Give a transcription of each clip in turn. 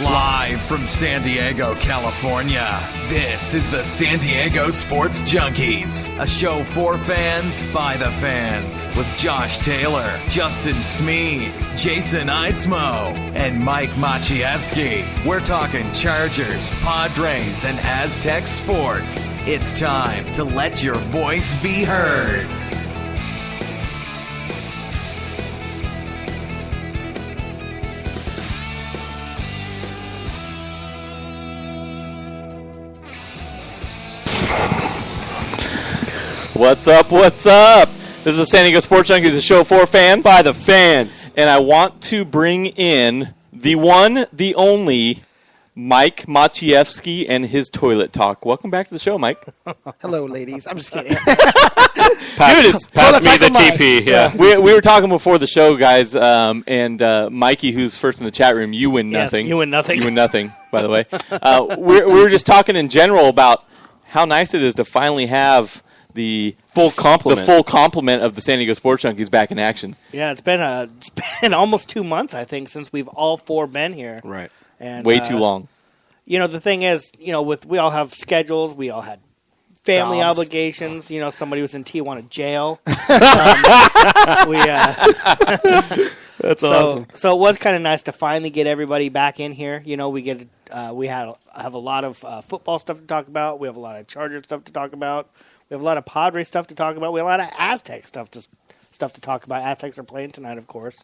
Live from San Diego, California, this is the San Diego Sports Junkies, a show for fans by the fans, with Josh Taylor, Justin Smee, Jason Eitzmo, and Mike Maciejewski. We're talking Chargers, Padres, and Aztec sports. It's time to let your voice be heard. What's up? What's up? This is the San Diego Sports Junkies, a show for fans by the fans. And I want to bring in the one, the only, Mike Maciejewski and his toilet talk. Welcome back to the show, Mike. Hello, ladies. I'm just kidding. Pass me the TP. Yeah. We were talking before the show, guys, and Mikey, who's first in the chat room, you win nothing. Yes, you win nothing. You win nothing, by the way. We were just talking in general about how nice it is to finally have the full complement of the San Diego Sports Junkies back in action. Yeah, it's been almost 2 months, I think, since we've all four been here. Right. And way too long. You know, the thing is, you know, we all have schedules, we all had family Jobs. Obligations. You know, somebody was in Tijuana jail. That's awesome. So it was kind of nice to finally get everybody back in here. You know, we have a lot of football stuff to talk about. We have a lot of Charger stuff to talk about. We have a lot of Padre stuff to talk about. We have a lot of Aztec stuff to talk about. Aztecs are playing tonight, of course.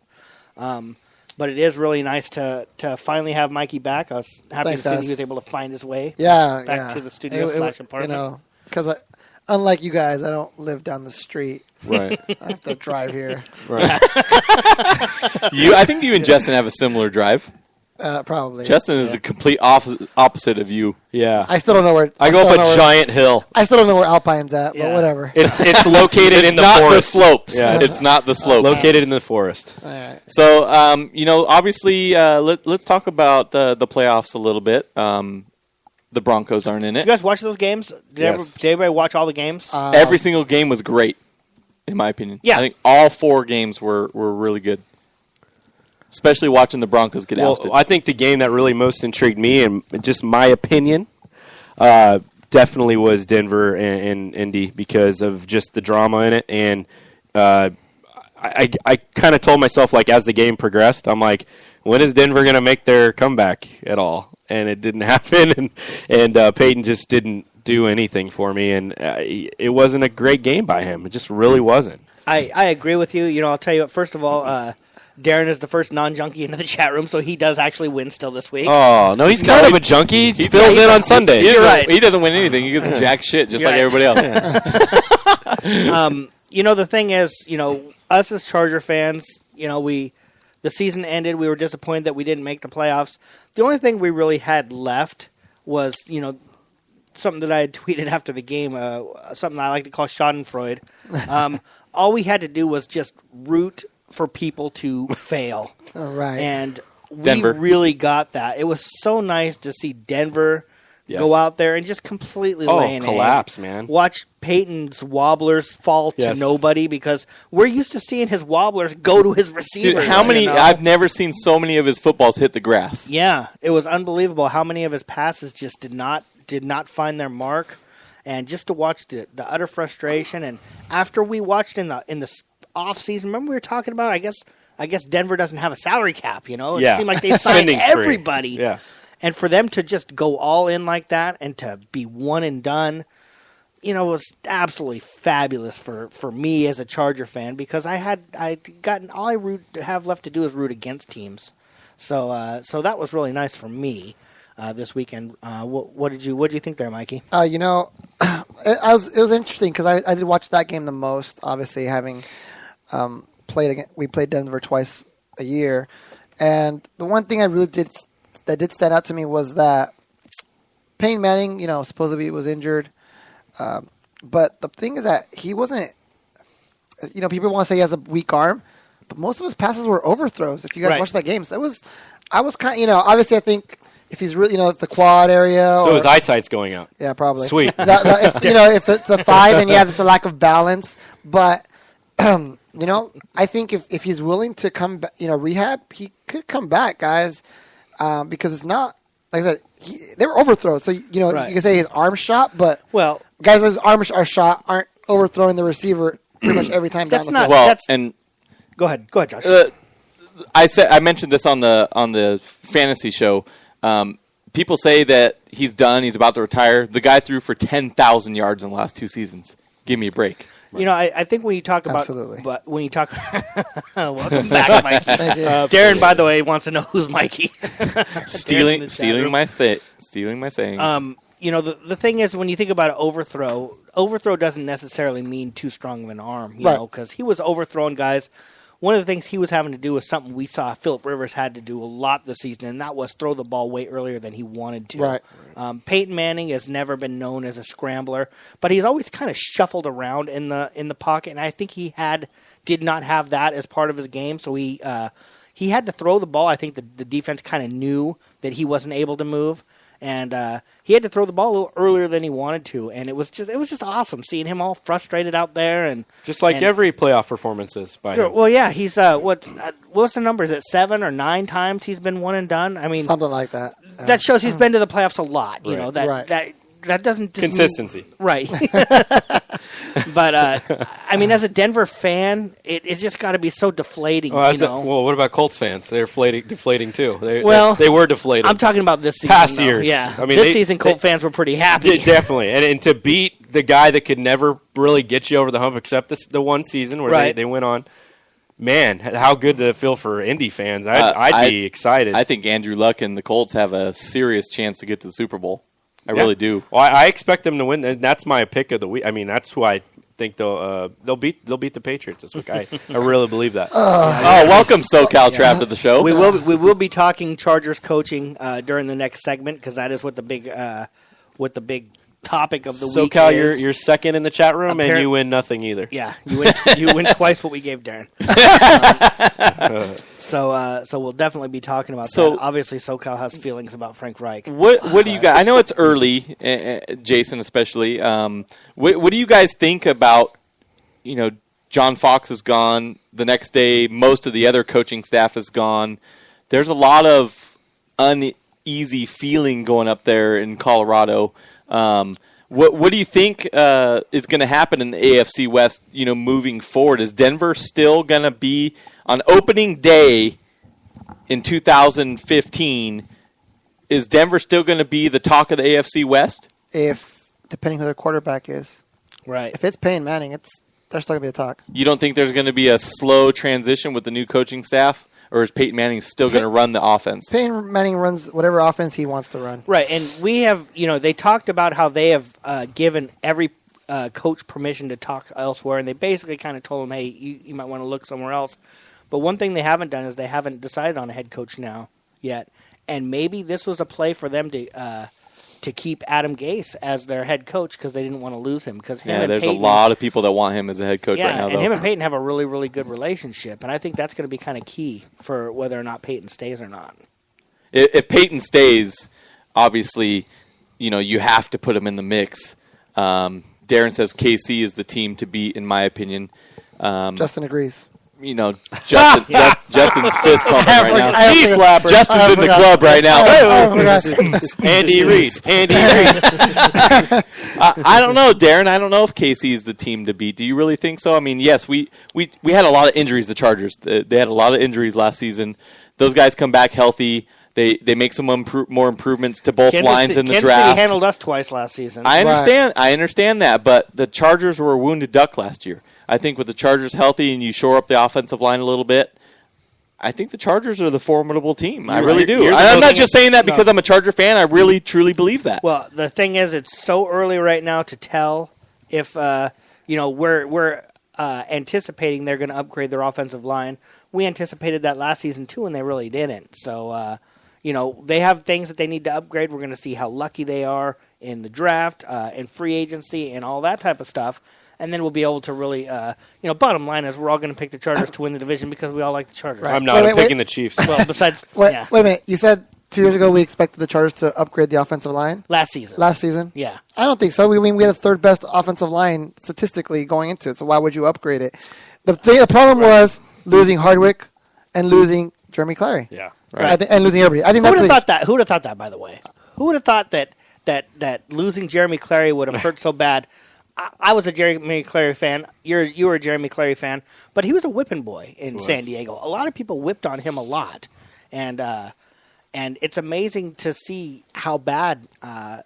But it is really nice to finally have Mikey back. I was happy to see that he was able to find his way back to the studio / apartment. You know, because unlike you guys, I don't live down the street. Right. I have to drive here. Right. I think you and Justin have a similar drive. Probably. Justin is the complete opposite of you. Yeah. I still don't know where. I go up a giant hill. I still don't know where Alpine's at, but whatever. It's located in the not forest. The slopes. Yeah, it's not the slopes. Located in the forest. All right. So, you know, obviously, let's talk about the playoffs a little bit. The Broncos aren't in Did it. you guys watch those games? Did everybody watch all the games? Every single game was great, in my opinion. Yeah. I think all 4 games were really good. Especially watching the Broncos get ousted. I think the game that really most intrigued me, and just my opinion, definitely was Denver and Indy because of just the drama in it. And I kind of told myself, like, as the game progressed, I'm like, when is Denver going to make their comeback at all? And it didn't happen, and Peyton just didn't do anything for me. And it wasn't a great game by him. It just really wasn't. I agree with you. You know, I'll tell you what, first of all, Darren is the first non-junkie into the chat room, so he does actually win still this week. Oh, no, he's kind of a junkie. He fills in on Sundays. You're right. He doesn't win anything. He gets jack shit just like everybody else. You know, the thing is, you know, us as Charger fans, you know, the season ended. We were disappointed that we didn't make the playoffs. The only thing we really had left was, you know, something that I had tweeted after the game, something I like to call schadenfreude. All we had to do was just root for people to fail. All right. And we Denver. really got that. It was so nice to see Denver go out there and just completely lay an egg. Collapse, man. Watch Peyton's wobblers fall to nobody because we're used to seeing his wobblers go to his receivers. Dude, how many? You know? I've never seen so many of his footballs hit the grass. Yeah, it was unbelievable how many of his passes just did not find their mark. And just to watch the utter frustration. And after we watched in the off season, remember we were talking about, I guess Denver doesn't have a salary cap, you know? It seemed like they signed everybody. Yes. And for them to just go all in like that and to be one and done, you know, was absolutely fabulous for me as a Charger fan because I'd gotten all I have left to do is root against teams. So that was really nice for me this weekend. What did you think there, Mikey? You know, it was interesting because I did watch that game the most, obviously having we played Denver twice a year, and the one thing I really did stand out to me was that Peyton Manning, you know, supposedly was injured, but the thing is that he wasn't. You know, people want to say he has a weak arm, but most of his passes were overthrows. If you guys watched that game, so I was kind of, you know, obviously I think if he's really, you know, the quad area. So his eyesight's going out. Yeah, probably. Sweet. If, you know, if it's a thigh, then yeah, it's a lack of balance. But you know, I think if he's willing to come back, you know, rehab, he could come back, guys. because it's not like I said. They were overthrows, so you know Right. you can say his arm shot, but Well, guys whose arms are shot aren't overthrowing the receiver pretty much every time down That's the not- field. Well, That's- and go ahead, Josh. I mentioned this on the fantasy show. People say that he's done. He's about to retire. The guy threw for 10,000 yards in the last 2 seasons. Give me a break. You know, I think when you talk about, Absolutely. but when you talk, welcome back, Mikey. Thank you. Darren, by the way, wants to know who's Mikey. Stealing room. my sayings. You know, the thing is, when you think about overthrow doesn't necessarily mean too strong of an arm, you Right. know, because he was overthrowing guys. One of the things he was having to do was something we saw Phillip Rivers had to do a lot this season, and that was throw the ball way earlier than he wanted to. Right. Peyton Manning has never been known as a scrambler, but he's always kind of shuffled around in the pocket, and I think he did not have that as part of his game, so he had to throw the ball. I think the defense kind of knew that he wasn't able to move. And he had to throw the ball a little earlier than he wanted to, and it was just awesome seeing him all frustrated out there, and Just like every playoff performance is by him. well, yeah, he's what's the number? Is it 7 or 9 times he's been one and done? I mean, Something like that. that shows he's been to the playoffs a lot. You Right. know that Right. that doesn't just mean- Consistency. right? But I mean, as a Denver fan, it's just got to be so deflating. Well, you know, what about Colts fans? They're deflating too. Well, they were deflated. I'm talking about this season. Past though. years. Yeah. I mean, this season, Colt fans were pretty happy. Yeah, definitely, and to beat the guy that could never really get you over the hump, except the one season where Right. they went on. Man, how good did it feel for Indy fans? I'd be excited. I think Andrew Luck and the Colts have a serious chance to get to the Super Bowl. I really do. Well, I expect them to win, and that's my pick of the week. I mean, that's who I think they'll beat the Patriots this week. I really believe that. Welcome SoCal Trap to the show. We will be talking Chargers coaching during the next segment because that is what the big topic of the week SoCal, is. you're second in the chat room, and Apparent- you win nothing either. Yeah, you win twice what we gave Darren. So we'll definitely be talking about So- that. Obviously, SoCal has feelings about Frank Reich. What do you guys? I know it's early, Jason especially. What do you guys think about? You know, John Fox is gone. The next day, most of the other coaching staff is gone. There's a lot of uneasy feeling going up there in Colorado. What do you think is going to happen in the AFC West? You know, moving forward, is Denver still going to be on opening day in 2015? Is Denver still going to be the talk of the AFC West? If depending who their quarterback is, Right. if it's Peyton Manning, they're still gonna be a talk. You don't think there's going to be a slow transition with the new coaching staff, or is Peyton Manning still going to run the offense? Peyton Manning runs whatever offense he wants to run. Right, and we have, they talked about how they have given every coach permission to talk elsewhere, and they basically kind of told him, hey, you might want to look somewhere else. But one thing they haven't done is they haven't decided on a head coach now yet, and maybe this was a play for them to keep Adam Gase as their head coach because they didn't want to lose him. Because There's a lot of people that want him as a head coach right now, and though. him and Peyton have a really, really good relationship, and I think that's going to be kind of key for whether or not Peyton stays or not. If Peyton stays, obviously, you have to put him in the mix. Darren says KC is the team to beat, in my opinion. Justin agrees. Justin's fist pumping right now. Knee slapper. Justin's in the club right now. Andy Reid. I don't know, Darren. I don't know if KC is the team to beat. Do you really think so? I mean, yes, we had a lot of injuries, the Chargers. They had a lot of injuries last season. Those guys come back healthy. They make some more improvements to both lines in the Kansas draft. City handled us twice last season. I understand that, but the Chargers were a wounded duck last year. I think with the Chargers healthy and you shore up the offensive line a little bit, I think the Chargers are the formidable team. I really do. I'm not just saying that because I'm a Charger fan. I really, truly believe that. Well, the thing is, it's so early right now to tell if we're anticipating they're going to upgrade their offensive line. We anticipated that last season too, and they really didn't. So they have things that they need to upgrade. We're going to see how lucky they are in the draft, in free agency, and all that type of stuff. And then we'll be able to really, bottom line is we're all going to pick the Chargers to win the division because we all like the Chargers. I'm not. I'm picking the Chiefs. Well, besides, Wait yeah, a minute. You said 2 years ago we expected the Chargers to upgrade the offensive line? last season. Last season? Yeah. I don't think so. We had the third best offensive line statistically going into it, so why would you upgrade it? The problem was losing Hardwick and losing Jeremy Clary. Yeah. Right. And losing everybody. I think Who that's would have thought that? Who would have thought that? By the way, who would have thought that losing Jeremy Clary would have hurt so bad? I was a Jeremy Clary fan. You were a Jeremy Clary fan, but he was a whipping boy in San Diego. A lot of people whipped on him a lot, and it's amazing to see how bad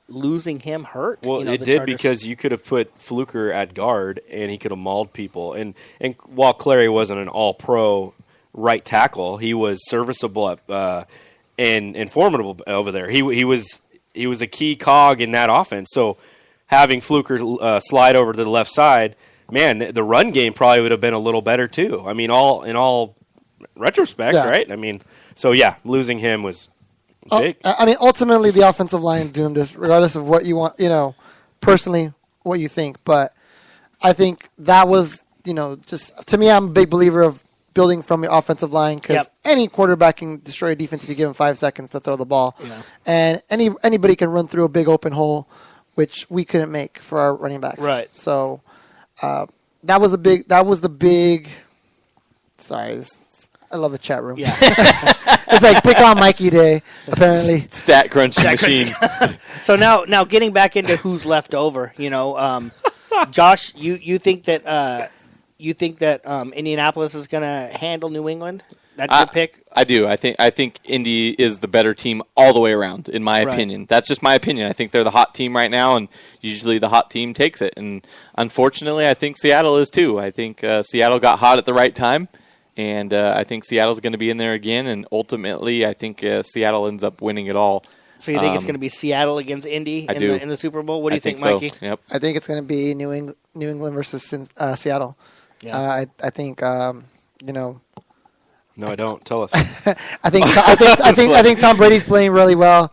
losing him hurt. Well, it did because you could have put Fluker at guard and he could have mauled people. And while Clary wasn't an all-pro right tackle, he was serviceable and formidable over there. He was a key cog in that offense. So having Fluker slide over to the left side, man, the run game probably would have been a little better too. I mean, in all retrospect, right? I mean, so yeah, losing him was big. I mean, ultimately, the offensive line doomed us, regardless of what you want, personally, what you think. But I think that was, just to me, I'm a big believer of building from the offensive line because any quarterback can destroy a defense if you give him 5 seconds to throw the ball. Yeah. And anybody can run through a big open hole, which we couldn't make for our running backs. Right. So that was the big. Sorry, I love the chat room. Yeah. It's like pick on Mikey Day, apparently. Stat crunching machine. So now getting back into who's left over, Josh, you think that Indianapolis is going to handle New England? That's your pick? I do. I think Indy is the better team all the way around, in my opinion. That's just my opinion. I think they're the hot team right now, and usually the hot team takes it. And unfortunately, I think Seattle is too. I think Seattle got hot at the right time, and I think Seattle's going to be in there again. And ultimately, I think Seattle ends up winning it all. So you think it's going to be Seattle against Indy in the Super Bowl? What do you think, so. Mikey? Yep. I think it's going to be New England versus Seattle. Yeah. I think No, I don't. Tell us. I think Tom Brady's playing really well,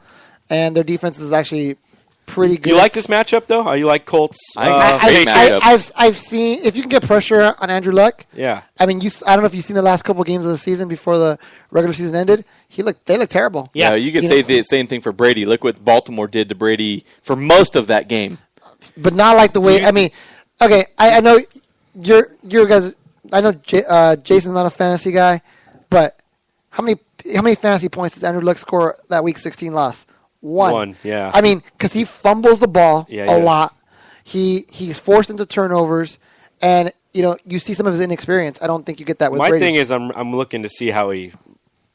and their defense is actually pretty good. You like this matchup though? You like Colts? I've seen if you can get pressure on Andrew Luck. Yeah. I mean, I don't know if you've seen the last couple of games of the season before the regular season ended. They look terrible. Yeah, you could say the same thing for Brady. Look what Baltimore did to Brady for most of that game. But not like the way. I mean, okay, I know you're guys. I know Jason's not a fantasy guy. But how many fantasy points does Andrew Luck score that Week 16 loss? One. Yeah. I mean, because he fumbles the ball a lot. He's forced into turnovers, and you see some of his inexperience. I don't think you get that with Brady. My thing is, I'm looking to see how he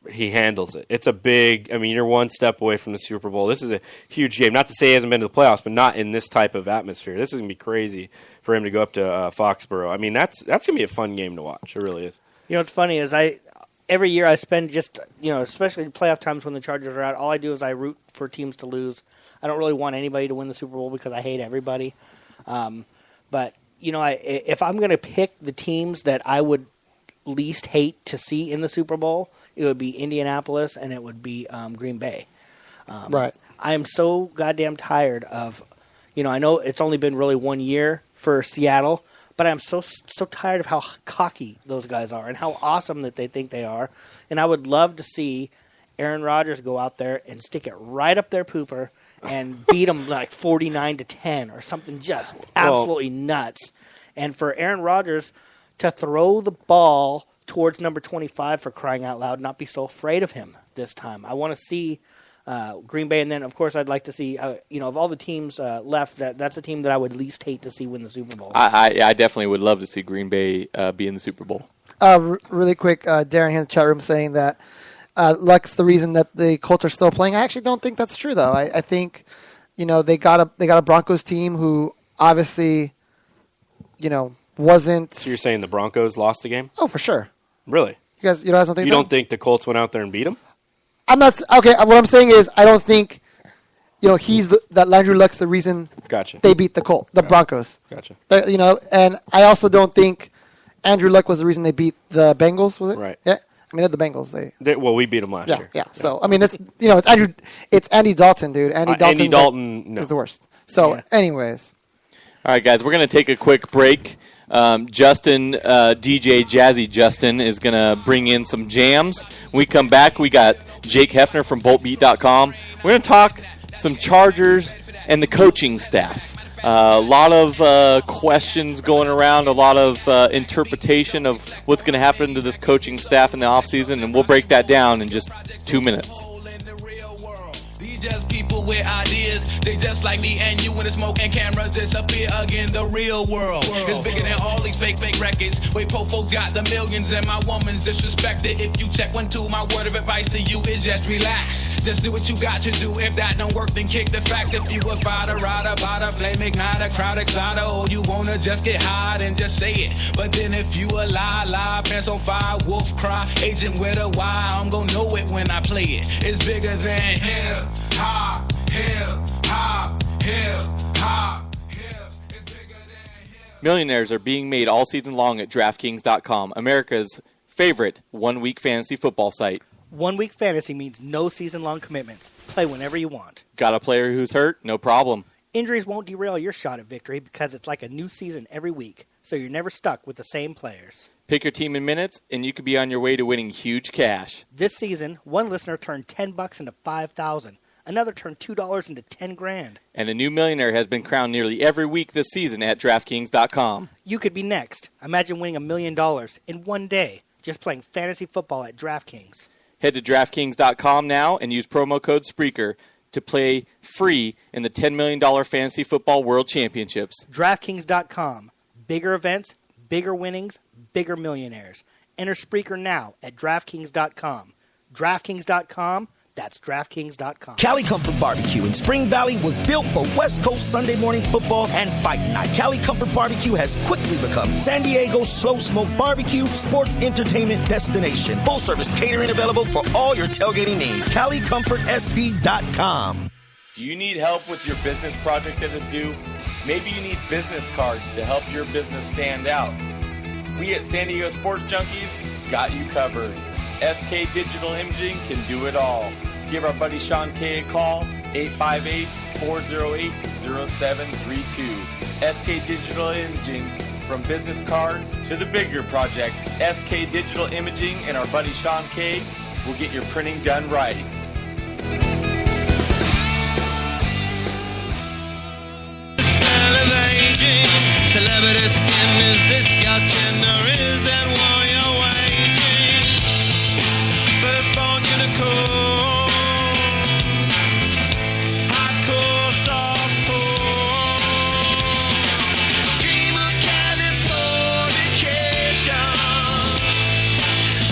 handles it. It's a big. I mean, you're one step away from the Super Bowl. This is a huge game. Not to say he hasn't been to the playoffs, but not in this type of atmosphere. This is gonna be crazy for him to go up to Foxborough. I mean, that's gonna be a fun game to watch. It really is. What's funny is every year I spend just, especially playoff times when the Chargers are out, all I do is I root for teams to lose. I don't really want anybody to win the Super Bowl because I hate everybody. But, if I'm going to pick the teams that I would least hate to see in the Super Bowl, it would be Indianapolis and it would be Green Bay. Right. I am so goddamn tired of, I know it's only been really 1 year for Seattle, but I'm so tired of how cocky those guys are and how awesome that they think they are. And I would love to see Aaron Rodgers go out there and stick it right up their pooper and beat them like 49-10 or something just absolutely nuts. And for Aaron Rodgers to throw the ball towards number 25 for crying out loud, not be so afraid of him this time. I want to see Green Bay, and then, of course, I'd like to see, of all the teams left, that's a team that I would least hate to see win the Super Bowl. I definitely would love to see Green Bay be in the Super Bowl. Really quick, Darren here in the chat room saying that Luck's the reason that the Colts are still playing. I actually don't think that's true, though. I think, they got a Broncos team who obviously, wasn't. So you're saying the Broncos lost the game? Oh, for sure. Really? You guys don't think you don't think the Colts went out there and beat them? I'm not okay. What I'm saying is, I don't think, that Andrew Luck's the reason. Gotcha. They beat the Broncos. Gotcha. And I also don't think Andrew Luck was the reason they beat the Bengals. Was it? Right. Yeah. I mean, they're the Bengals. Well, we beat them last year. Yeah. So I mean, it's Andy Dalton, dude. Andy Dalton is the worst. So, anyways. All right, guys, we're going to take a quick break. Justin, DJ Jazzy Justin, is going to bring in some jams. When we come back, we got Jake Hefner from BoltBeat.com. We're going to talk some Chargers and the coaching staff. A lot of questions going around, a lot of interpretation of what's going to happen to this coaching staff in the offseason, and we'll break that down in just 2 minutes. Just people with ideas, they just like me and you when the smoke and cameras disappear again. The real world is bigger than all these fake records. Wait, po folks got the millions and my woman's disrespected. If you check 1, 2, my word of advice to you is just relax. Just do what you got to do. If that don't work, then kick the facts. If you a fighter, rider, bada, flame igniter, crowd exciter, or you wanna just get high and just say it. But then if you a lie, pants on fire, wolf cry, agent with a Y, I'm gonna know it when I play it. It's bigger than hip hop, hip hop, hip hop. Millionaires are being made all season long at DraftKings.com, America's favorite one-week fantasy football site. 1 week fantasy means no season-long commitments. Play whenever you want. Got a player who's hurt? No problem. Injuries won't derail your shot at victory because it's like a new season every week, so you're never stuck with the same players. Pick your team in minutes, and you could be on your way to winning huge cash. This season, one listener turned $10 into $5,000. Another turned $2 into $10,000. And a new millionaire has been crowned nearly every week this season at DraftKings.com. You could be next. Imagine winning $1 million in one day just playing fantasy football at DraftKings. Head to DraftKings.com now and use promo code Spreaker to play free in the $10 million Fantasy Football World Championships. DraftKings.com. Bigger events, bigger winnings, bigger millionaires. Enter Spreaker now at DraftKings.com. DraftKings.com. That's DraftKings.com. Cali Comfort Barbecue in Spring Valley was built for West Coast Sunday morning football and fight night. Cali Comfort Barbecue has quickly become San Diego's slow smoke barbecue sports entertainment destination. Full service catering available for all your tailgating needs. CaliComfortSD.com. Do you need help with your business project that is due? Maybe you need business cards to help your business stand out. We at San Diego Sports Junkies got you covered. SK Digital Imaging can do it all. Give our buddy Sean K a call, 858-408-0732. SK Digital Imaging, from business cards to the bigger projects, SK Digital Imaging and our buddy Sean K will get your printing done right. Celebrity skin, is this your gender? Is that war you're waging? Firstborn unicorn, hardcore, softcore, dream of Californication,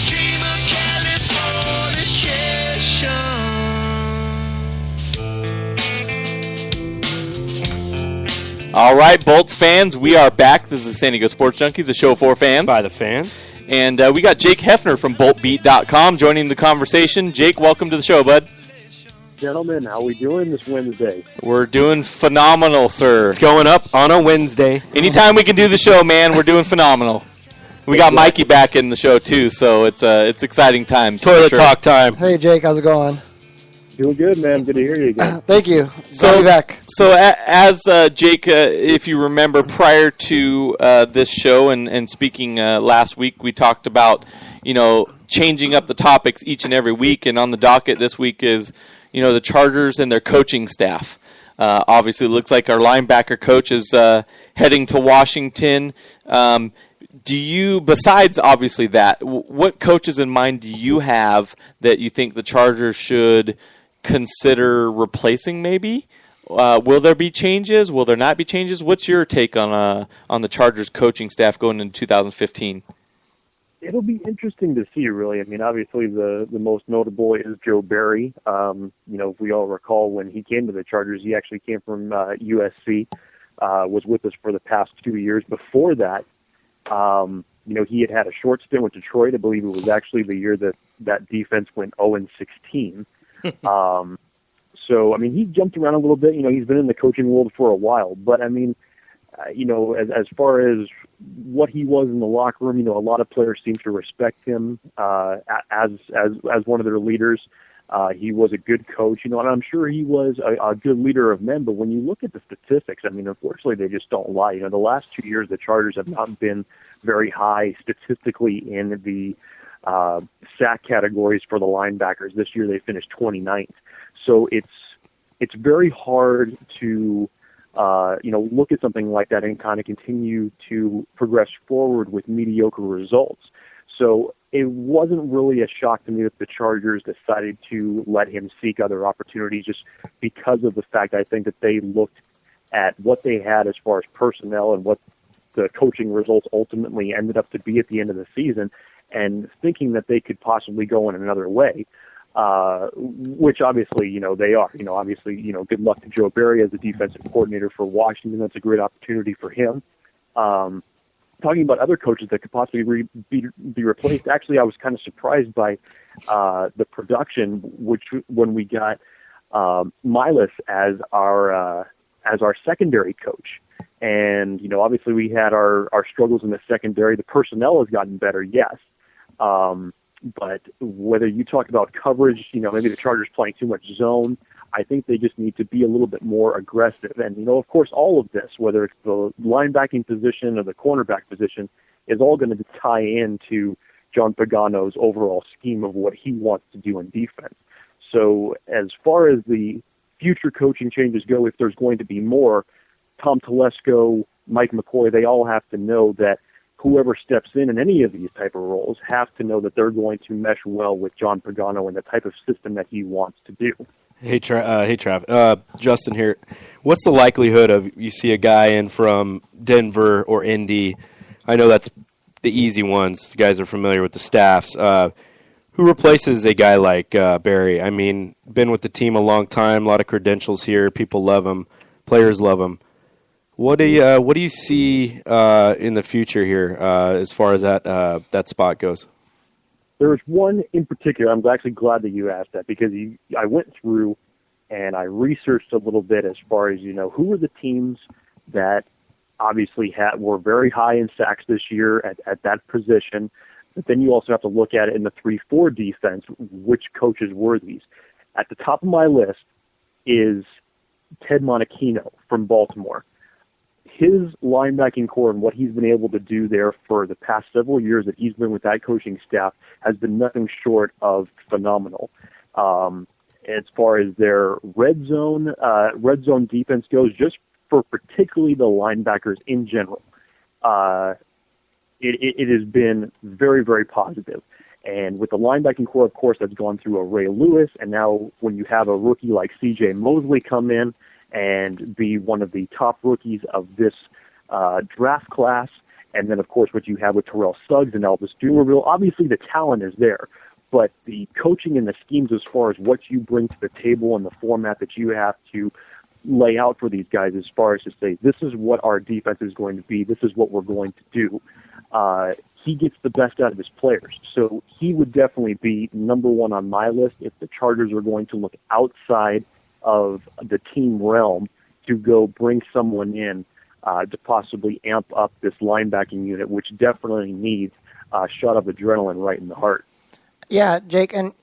dream of Californication. All right, Bolts fans, we are back. This is San Diego Sports Junkies, the show for fans. By the fans. And we got Jake Hefner from BoltBeat.com joining the conversation. Jake, welcome to the show, bud. Gentlemen, how we doing this Wednesday? We're doing phenomenal, sir. It's going up on a Wednesday. Anytime we can do the show, man, we're doing phenomenal. We got Mikey back in the show, too, so it's exciting times. Toilet talk time. Hey, Jake, how's it going? Doing good, man. Good to hear you again. Thank you. So, Glad to be back. So as Jake, if you remember, prior to this show and speaking last week, we talked about, changing up the topics each and every week. And on the docket this week is, the Chargers and their coaching staff. Obviously, it looks like our linebacker coach is heading to Washington. Do you, besides obviously that, what coaches in mind do you have that you think the Chargers should consider replacing maybe? Will there be changes? Will there not be changes? What's your take on the Chargers coaching staff going into 2015? It'll be interesting to see, really. I mean, obviously the most notable is Joe Barry. If we all recall when he came to the Chargers, he actually came from USC, was with us for the past 2 years. Before that, he had a short stint with Detroit. I believe it was actually the year that defense went 0-16. So, I mean, he jumped around a little bit. He's been in the coaching world for a while. But, I mean, as far as what he was in the locker room, a lot of players seem to respect him as one of their leaders. He was a good coach, and I'm sure he was a good leader of men. But when you look at the statistics, I mean, unfortunately, they just don't lie. The last 2 years, the Chargers have not been very high statistically in the sack categories for the linebackers. This year, they finished 29th. So it's very hard to look at something like that and kind of continue to progress forward with mediocre results. So it wasn't really a shock to me that the Chargers decided to let him seek other opportunities, just because of the fact I think that they looked at what they had as far as personnel and what the coaching results ultimately ended up to be at the end of the season, and thinking that they could possibly go in another way, which obviously, they are. Obviously, good luck to Joe Barry as the defensive coordinator for Washington. That's a great opportunity for him. Talking about other coaches that could possibly be replaced, actually, I was kind of surprised by the production, when we got Milas as our secondary coach. And, obviously we had our struggles in the secondary. The personnel has gotten better, yes. But whether you talk about coverage, maybe the Chargers playing too much zone, I think they just need to be a little bit more aggressive. And, of course, all of this, whether it's the linebacking position or the cornerback position, is all going to tie into John Pagano's overall scheme of what he wants to do in defense. So as far as the future coaching changes go, if there's going to be more, Tom Telesco, Mike McCoy, they all have to know that whoever steps in any of these type of roles have to know that they're going to mesh well with John Pagano and the type of system that he wants to do. Hey, Trav. Justin here. What's the likelihood of you see a guy in from Denver or Indy? I know that's the easy ones. The guys are familiar with the staffs. Who replaces a guy like Barry? I mean, been with the team a long time, a lot of credentials here. People love him. Players love him. What do you see in the future here as far as that spot goes? There's one in particular. I'm actually glad that you asked that, because I went through and I researched a little bit as far as, who were the teams that obviously were very high in sacks this year at that position. But then you also have to look at it in the 3-4 defense, which coaches were these. At the top of my list is Ted Monachino from Baltimore. His linebacking core and what he's been able to do there for the past several years that he's been with that coaching staff has been nothing short of phenomenal. As far as their red zone defense goes, just for particularly the linebackers in general, it has been very, very positive. And with the linebacking core, of course, that's gone through a Ray Lewis, and now when you have a rookie like C.J. Mosley come in and be one of the top rookies of this draft class, and then, of course, what you have with Terrell Suggs and Elvis Dumervil, obviously the talent is there, but the coaching and the schemes as far as what you bring to the table and the format that you have to lay out for these guys as far as to say, this is what our defense is going to be, this is what we're going to do. He gets the best out of his players. So he would definitely be number one on my list if the Chargers are going to look outside of the team realm to go bring someone in to possibly amp up this linebacking unit, which definitely needs a shot of adrenaline right in the heart. Yeah, Jake, and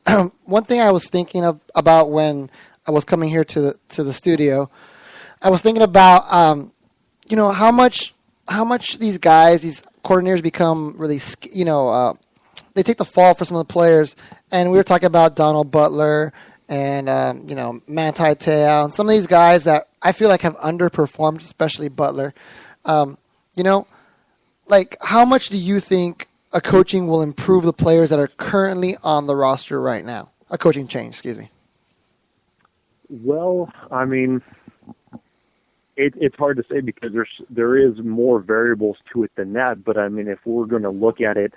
one thing I was thinking about when I was coming here to the studio, I was thinking about how much these guys, these coordinators, become really they take the fall for some of the players, and we were talking about Donald Butler and Manti Te'o and some of these guys that I feel like have underperformed, especially Butler. Like, how much do you think a coaching will improve the players that are currently on the roster right now? A coaching change, excuse me. Well, I mean, it's hard to say because there is more variables to it than that. But I mean, if we're going to look at it,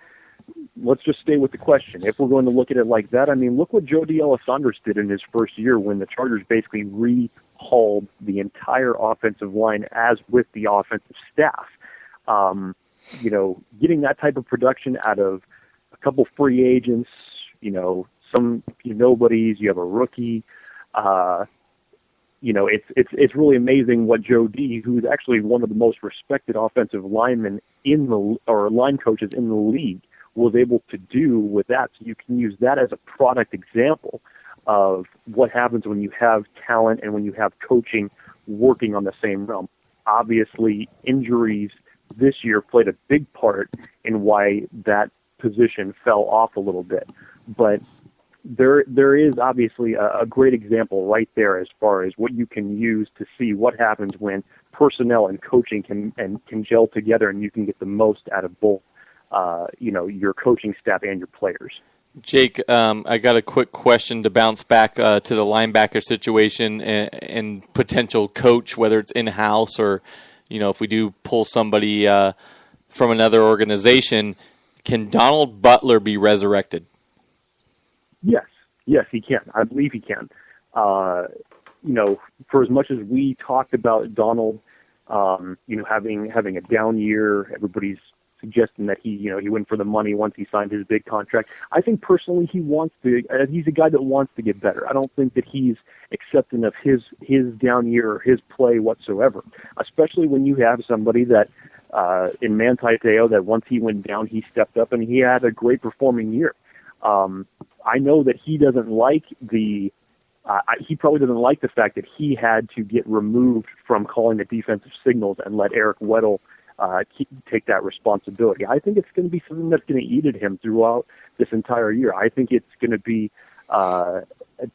let's just stay with the question. If we're going to look at it like that, I mean, look what Joe D'Alessandris did in his first year when the Chargers basically rehauled the entire offensive line as with the offensive staff. Getting that type of production out of a couple free agents, some nobodies, you have a rookie. It's really amazing what Joe D, who's actually one of the most respected offensive linemen line coaches in the league, was able to do with that. So you can use that as a product example of what happens when you have talent and when you have coaching working on the same realm. Obviously, injuries this year played a big part in why that position fell off a little bit. But there is obviously a great example right there as far as what you can use to see what happens when personnel and coaching can gel together, and you can get the most out of both, your coaching staff and your players. Jake, I got a quick question to bounce back to the linebacker situation and potential coach, whether it's in-house or, if we do pull somebody from another organization. Can Donald Butler be resurrected? Yes, he can. I believe he can. For as much as we talked about Donald, having a down year, everybody's suggesting that he went for the money once he signed his big contract. I think personally he's a guy that wants to get better. I don't think that he's accepting of his down year or his play whatsoever, especially when you have somebody that in Manti Te'o that once he went down, he stepped up and he had a great performing year. I know that he doesn't like he probably doesn't like the fact that he had to get removed from calling the defensive signals and let Eric Weddle take that responsibility. I think it's going to be something that's going to eat at him throughout this entire year. I think it's going to be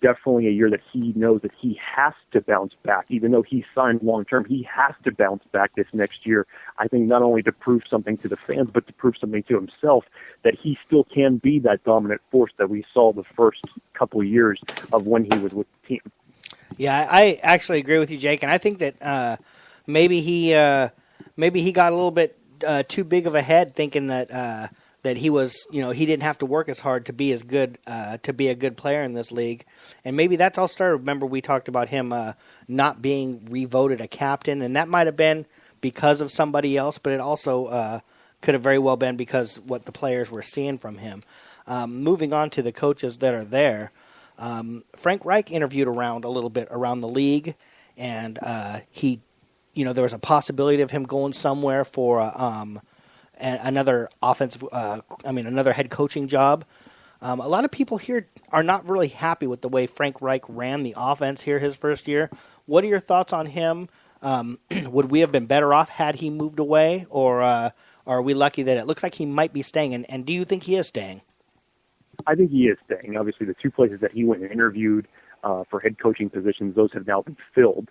definitely a year that he knows that he has to bounce back. Even though he signed long-term, he has to bounce back this next year. I think not only to prove something to the fans, but to prove something to himself that he still can be that dominant force that we saw the first couple of years of when he was with the team. Yeah, I actually agree with you, Jake, and I think that maybe he got a little bit too big of a head, thinking that he was, he didn't have to work as hard to be as good, to be a good player in this league, and maybe that's all started. Remember, we talked about him not being revoted a captain, and that might have been because of somebody else, but it also could have very well been because what the players were seeing from him. Moving on to the coaches that are there. Frank Reich interviewed around a little bit around the league, and he, there was a possibility of him going somewhere for another another head coaching job. A lot of people here are not really happy with the way Frank Reich ran the offense here his first year. What are your thoughts on him? Would we have been better off had he moved away, or are we lucky that it looks like he might be staying? And do you think he is staying? I think he is staying. Obviously, the two places that he went and interviewed for head coaching positions, those have now been filled.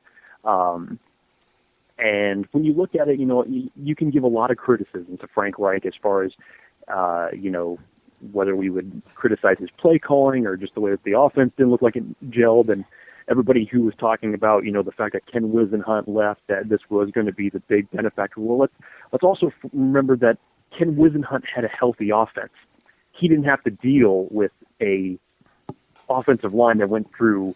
And when you look at it, you can give a lot of criticism to Frank Reich as far as, whether we would criticize his play calling or just the way that the offense didn't look like it gelled. And everybody who was talking about, the fact that Ken Wisenhunt left, that this was going to be the big benefactor. Well, let's also remember that Ken Wisenhunt had a healthy offense. He didn't have to deal with a offensive line that went through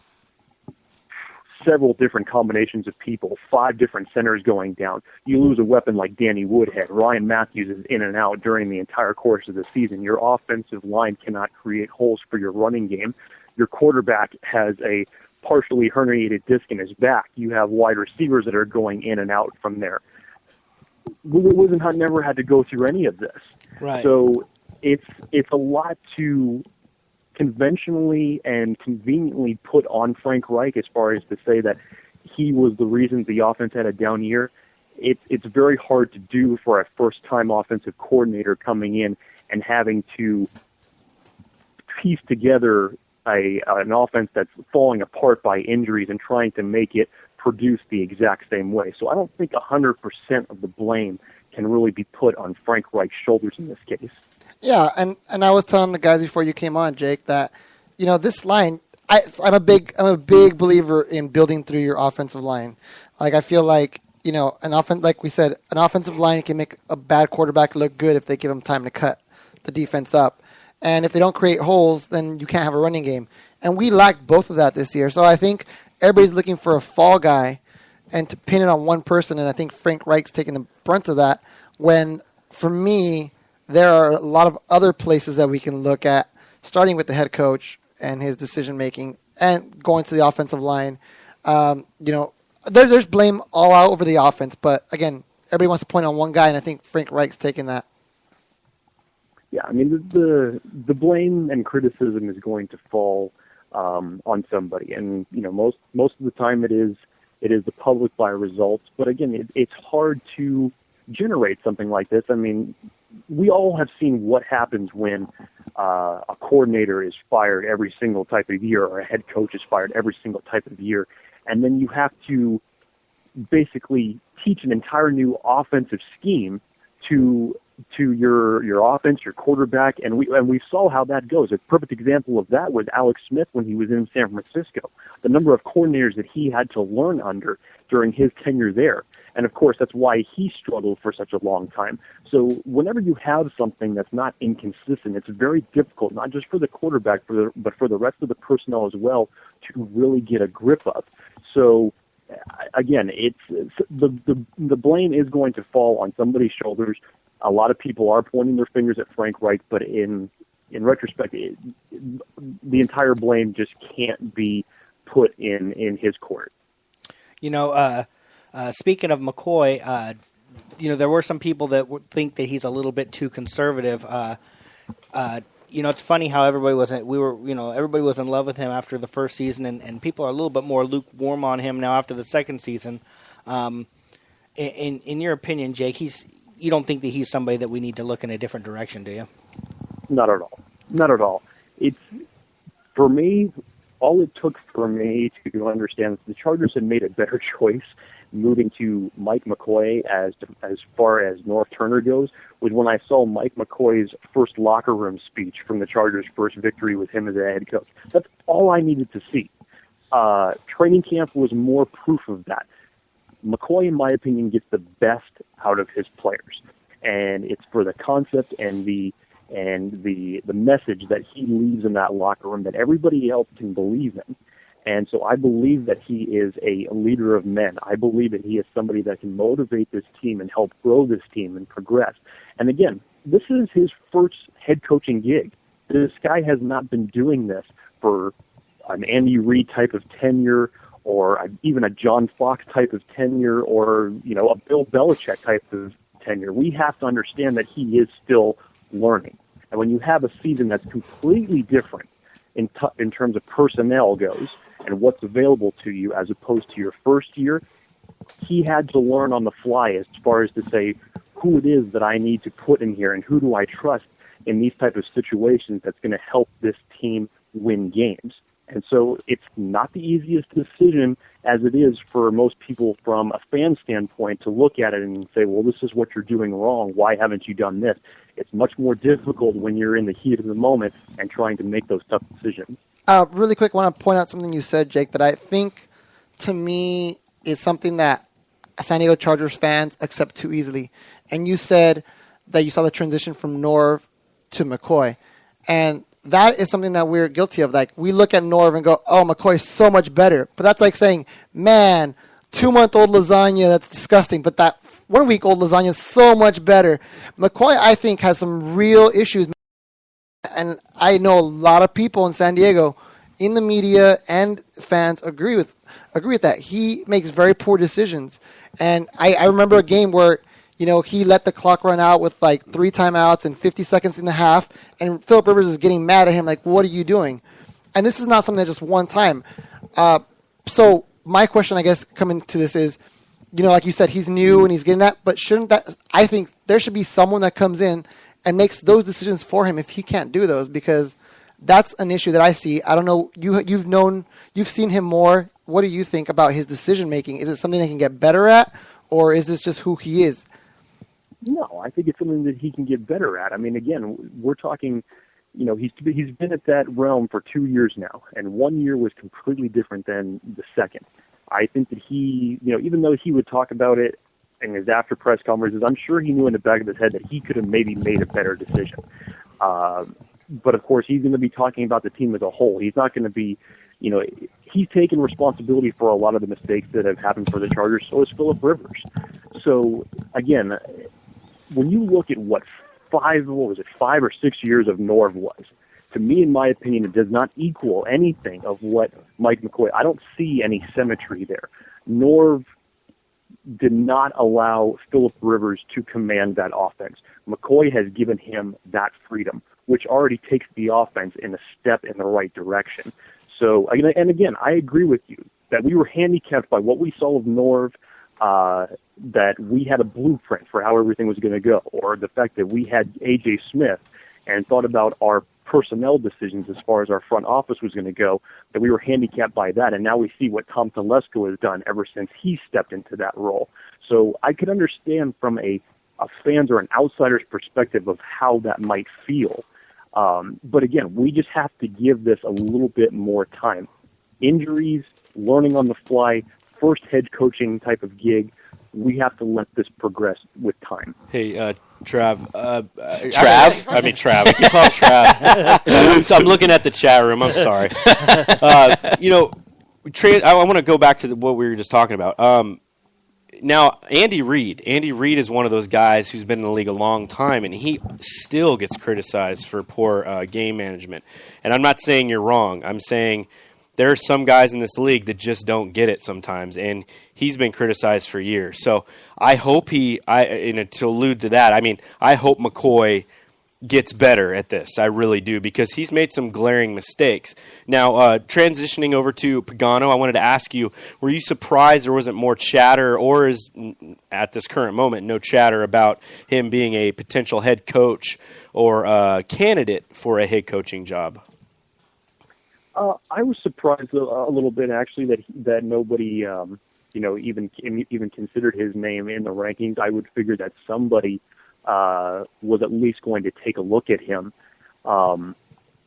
several different combinations of people, 5 different centers going down. You lose a weapon like Danny Woodhead. Ryan Matthews is in and out during the entire course of the season. Your offensive line cannot create holes for your running game. Your quarterback has a partially herniated disc in his back. You have wide receivers that are going in and out from there. Wisenhunt never had to go through any of this. Right. So it's a lot to conventionally and conveniently put on Frank Reich as far as to say that he was the reason the offense had a down year. It's very hard to do for a first-time offensive coordinator coming in and having to piece together an offense that's falling apart by injuries and trying to make it produce the exact same way. So I don't think 100% of the blame can really be put on Frank Reich's shoulders in this case. Yeah, and I was telling the guys before you came on, Jake, that this line. I'm a big believer in building through your offensive line. Like I feel like like we said, an offensive line can make a bad quarterback look good if they give him time to cut the defense up, and if they don't create holes, then you can't have a running game. And we lacked both of that this year. So I think everybody's looking for a fall guy and to pin it on one person, and I think Frank Reich's taking the brunt of that. When for me, there are a lot of other places that we can look at, starting with the head coach and his decision-making and going to the offensive line. There's blame all out over the offense, but, again, everybody wants to point on one guy, and I think Frank Reich's taking that. Yeah, I mean, the blame and criticism is going to fall on somebody. And, most of the time it is the public by results. But, again, it's hard to generate something like this. I mean, we all have seen what happens when a coordinator is fired every single type of year, or a head coach is fired every single type of year, and then you have to basically teach an entire new offensive scheme to your offense, your quarterback, and we saw how that goes. A perfect example of that was Alex Smith when he was in San Francisco. The number of coordinators that he had to learn under during his tenure there. And of course, that's why he struggled for such a long time. So whenever you have something that's not inconsistent, it's very difficult, not just for the quarterback, but for the rest of the personnel as well, to really get a grip of. So again, it's the blame is going to fall on somebody's shoulders. A lot of people are pointing their fingers at Frank Reich, but in retrospect, the entire blame just can't be put in his court. Speaking of McCoy, there were some people that would think that he's a little bit too conservative. It's funny how everybody was in love with him after the first season, and people are a little bit more lukewarm on him now after the second season. In your opinion, Jake, you don't think that he's somebody that we need to look in a different direction, do you? Not at all. Not at all. It's, for me, all it took for me to understand that the Chargers had made a better choice moving to Mike McCoy as far as North Turner goes was when I saw Mike McCoy's first locker room speech from the Chargers' first victory with him as a head coach. That's all I needed to see. Training camp was more proof of that. McCoy, in my opinion, gets the best out of his players, and it's for the concept and the message that he leaves in that locker room that everybody else can believe in. And so I believe that he is a leader of men. I believe that he is somebody that can motivate this team and help grow this team and progress. And again, this is his first head coaching gig. This guy has not been doing this for an Andy Reid type of tenure, or even a John Fox type of tenure, or a Bill Belichick type of tenure. We have to understand that he is still learning. And when you have a season that's completely different in terms of personnel goes and what's available to you as opposed to your first year, he had to learn on the fly as far as to say who it is that I need to put in here and who do I trust in these type of situations that's going to help this team win games. And so it's not the easiest decision as it is for most people from a fan standpoint to look at it and say, well, this is what you're doing wrong. Why haven't you done this? It's much more difficult when you're in the heat of the moment and trying to make those tough decisions. Really quick, I want to point out something you said, Jake, that I think, to me, is something that San Diego Chargers fans accept too easily. And you said that you saw the transition from Norv to McCoy. And that is something that we're guilty of. Like, we look at Norv and go, oh, McCoy's so much better. But that's like saying, man, 2-month-old lasagna, that's disgusting. But that 1-week-old lasagna is so much better. McCoy, I think, has some real issues. And I know a lot of people in San Diego, in the media and fans, agree with that. He makes very poor decisions. And I remember a game where, he let the clock run out with like 3 timeouts and 50 seconds in the half, and Phillip Rivers is getting mad at him like, what are you doing? And this is not something that just one time. So my question, I guess, coming to this is, like you said, he's new and he's getting that, but I think there should be someone that comes in and makes those decisions for him if he can't do those, because that's an issue that I see. I don't know, you've seen him more. What do you think about his decision making? Is it something they can get better at, or is this just who he is? No, I think it's something that he can get better at. I mean, again, we're talking, he's been at that realm for 2 years now, and 1 year was completely different than the second. I think that he, even though he would talk about it in his after press conferences, I'm sure he knew in the back of his head that he could have maybe made a better decision. But of course, he's going to be talking about the team as a whole. He's not going to be, he's taken responsibility for a lot of the mistakes that have happened for the Chargers. So is Phillip Rivers. So again, when you look at what 5 or 6 years of Norv was, to me, in my opinion, it does not equal anything of what Mike McCoy. I don't see any symmetry there. Norv did not allow Phillip Rivers to command that offense. McCoy has given him that freedom, which already takes the offense in a step in the right direction. So, and again, I agree with you that we were handicapped by what we saw of Norv that we had a blueprint for how everything was going to go, or the fact that we had A.J. Smith and thought about our personnel decisions as far as our front office was going to go, that we were handicapped by that. And now we see what Tom Telesco has done ever since he stepped into that role. So I could understand from a fan's or an outsider's perspective of how that might feel. But again, we just have to give this a little bit more time. Injuries, learning on the fly, first head coaching type of gig, we have to let this progress with time. Hey, Trav. Trav? I mean, Trav. I keep calling Trav. I'm looking at the chat room. I'm sorry. I want to go back to what we were just talking about. Now, Andy Reid is one of those guys who's been in the league a long time, and he still gets criticized for poor game management. And I'm not saying you're wrong. I'm saying there are some guys in this league that just don't get it sometimes, and he's been criticized for years. So I hope to allude to that, I mean, I hope McCoy gets better at this. I really do, because he's made some glaring mistakes. Now, transitioning over to Pagano, I wanted to ask you, were you surprised or was it more chatter, or is, at this current moment, no chatter about him being a potential head coach or candidate for a head coaching job? I was surprised a little bit, actually, that nobody, even considered his name in the rankings. I would figure that somebody was at least going to take a look at him.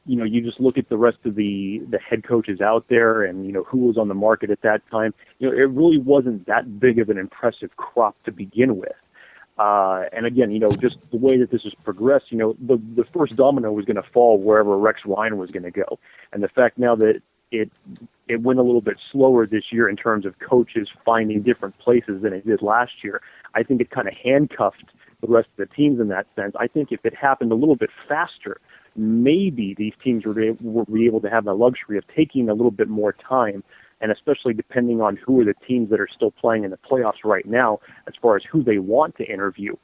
You just look at the rest of the head coaches out there, and who was on the market at that time. It really wasn't that big of an impressive crop to begin with. And again, just the way that this has progressed, the first domino was going to fall wherever Rex Ryan was going to go. And the fact now that it went a little bit slower this year in terms of coaches finding different places than it did last year, I think it kind of handcuffed the rest of the teams in that sense. I think if it happened a little bit faster, maybe these teams would be able to have the luxury of taking a little bit more time, and especially depending on who are the teams that are still playing in the playoffs right now, as far as who they want to interview.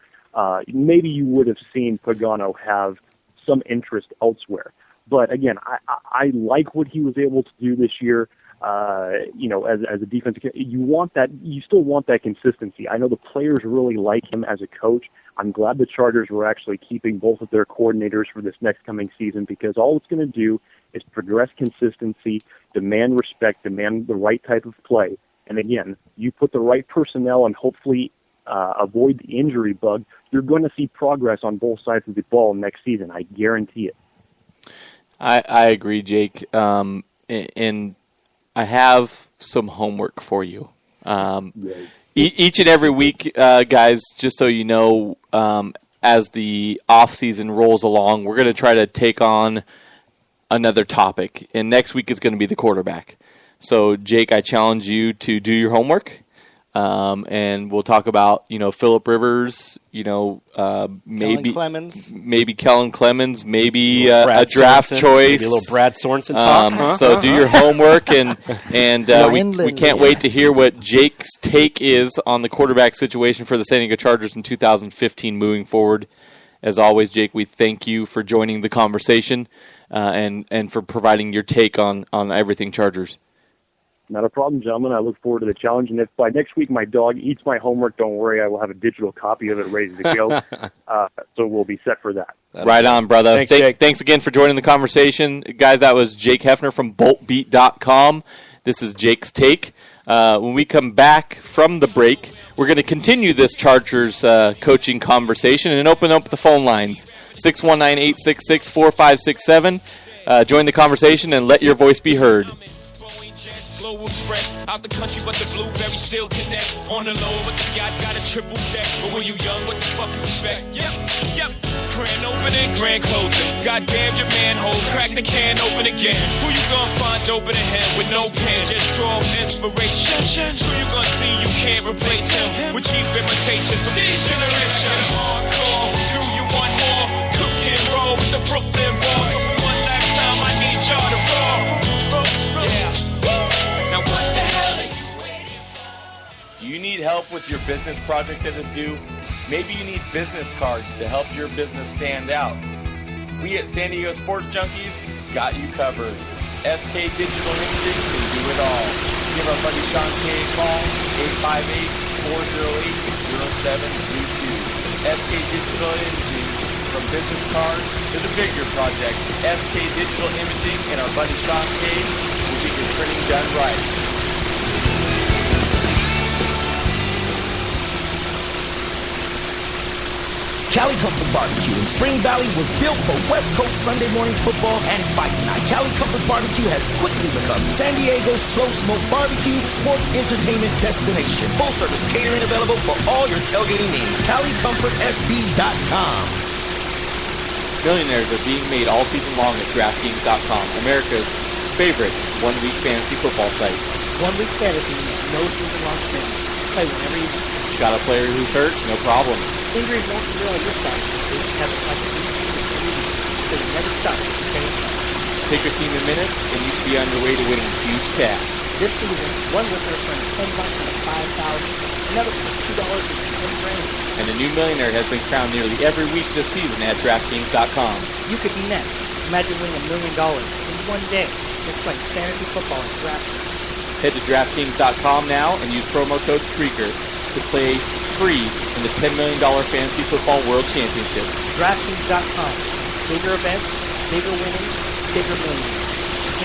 Maybe you would have seen Pagano have some interest elsewhere. But again, I like what he was able to do this year. As a defensive, you still want that consistency. I know the players really like him as a coach. I'm glad the Chargers were actually keeping both of their coordinators for this next coming season, because all it's going to do is progress consistency, demand respect, demand the right type of play. And again, you put the right personnel and hopefully avoid the injury bug, you're going to see progress on both sides of the ball next season. I guarantee it. I agree, Jake. And I have some homework for you. Each and every week, guys, just so you know, as the off-season rolls along, we're going to try to take on another topic. And next week is going to be the quarterback. So, Jake, I challenge you to do your homework. And we'll talk about, Phillip Rivers, maybe Kellen Clemens, maybe a draft Sorensen, choice. Maybe a little Brad Sorensen talk. So do your homework, and we can't wait to hear what Jake's take is on the quarterback situation for the San Diego Chargers in 2015 moving forward. As always, Jake, we thank you for joining the conversation and for providing your take on everything Chargers. Not a problem, gentlemen. I look forward to the challenge. And if by next week my dog eats my homework, don't worry. I will have a digital copy of it ready to go. So we'll be set for that. Right on, brother. Thanks, Jake. Thanks again for joining the conversation. Guys, that was Jake Hefner from BoltBeat.com. This is Jake's Take. When we come back from the break, we're going to continue this Chargers coaching conversation and open up the phone lines. 619-866-4567. Join the conversation and let your voice be heard. Global Express, out the country, but the blueberry still connect. On the low, but the yacht got a triple deck. But when you young, what the fuck you expect? Yep. Grand opening, grand closing. Goddamn your manhole, crack the can open again. Who you gonna find open a hand with no pen? Just draw inspiration. Who you gonna see you can't replace him with cheap imitations from these generations? Hardcore, do you want more? Cook and roll with the Brooklyn Balls. So for one last time, I need y'all to roll. Do you need help with your business project that is due? Maybe you need business cards to help your business stand out. We at San Diego Sports Junkies got you covered. SK Digital Imaging can do it all. Give our buddy Sean K a call, SK Digital Imaging, from business cards to the bigger project, SK Digital Imaging and our buddy Sean Cage will get your printing done right. Cali Comfort Barbecue in Spring Valley was built for West Coast Sunday morning football and fight night. Cali Comfort Barbecue has quickly become San Diego's slow smoke barbecue sports entertainment destination. Full service catering available for all your tailgating needs. CaliComfortSB.com. Millionaires are being made all season long at DraftKings.com, America's favorite one-week fantasy football site. 1 week fantasy means no season-long spins. Play whenever you want. Got a player who's hurt? No problem. Injuries won't derail your side. They just have a like a new team every week, so you never stop at the same time. Take your team in minutes, and you can be on your way to winning huge cash. This season, one listener earned $10 and $5,000. Another $2 and $10,000. And a new millionaire has been crowned nearly every week this season at DraftKings.com. You could be next. Imagine winning $1 million in one day. Just playing fantasy football at DraftKings. Head to DraftKings.com now and use promo code Spreaker to play free in the $10 million Fantasy Football World Championship. DraftKings.com. Bigger events, bigger winnings, bigger millions.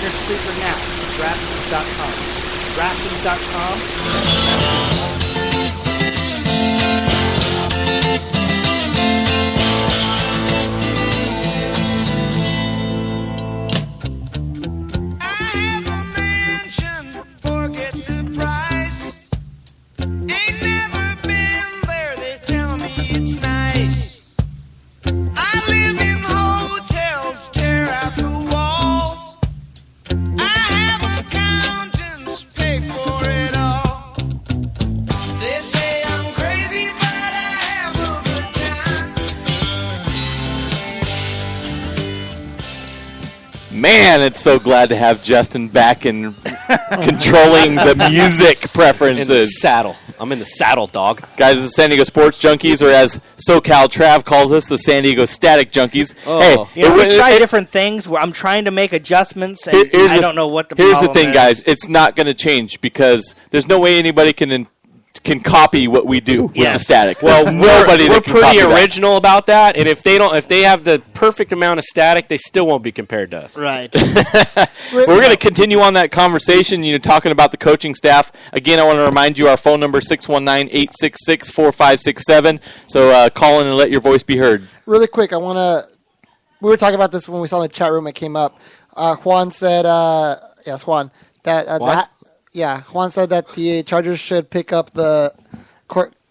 Enter Spreaker now at DraftKings.com. DraftKings.com. Man, it's so glad to have Justin back and controlling the music preferences. In the saddle. I'm in the saddle, dog. Guys, the San Diego Sports Junkies, or as SoCal Trav calls us, the San Diego Static Junkies. Oh. Hey, You know, we try different things. Where I'm trying to make adjustments, and I don't know what the Here's the problem thing, is. guys. It's not going to change because there's no way anybody can copy what we do with the static. Well, nobody we're that can pretty copy that. original about that, and if they have the perfect amount of static, they still won't be compared to us. Right. We're going to continue on that conversation, talking about the coaching staff. Again, I want to remind you our phone number, 619-866-4567. So call in and let your voice be heard. Really quick, we were talking about this when we saw in the chat room. It came up. Juan said, yes, Juan, Juan said that the Chargers should pick up the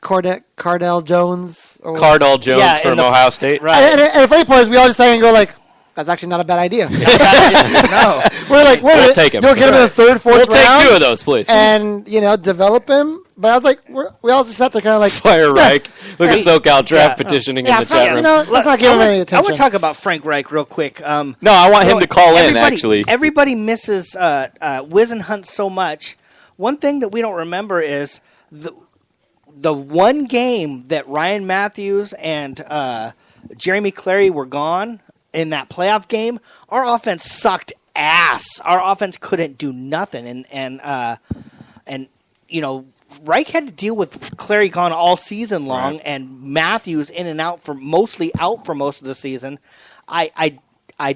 Cardell Jones. Cardell Jones from Ohio State. Right. And the funny part is we all just sat and go like, that's actually not a bad idea. No. We're like, We'll take him. You'll get him in the third, fourth We'll round. take 2 of those, please. And, develop him. But I was like, we all just sat there kind of like. Fire Reich. Look at SoCal Trav petitioning in the chat room. Let's not give him any attention. I want to talk about Frank Reich real quick. No, I want him to call in, actually. Everybody misses Wisenhunt so much. One thing that we don't remember is the one game that Ryan Matthews and Jeremy Clary were gone in that playoff game. Our offense sucked ass. Our offense couldn't do nothing, and Reich had to deal with Clary gone all season long, and Matthews in and out mostly out for most of the season. I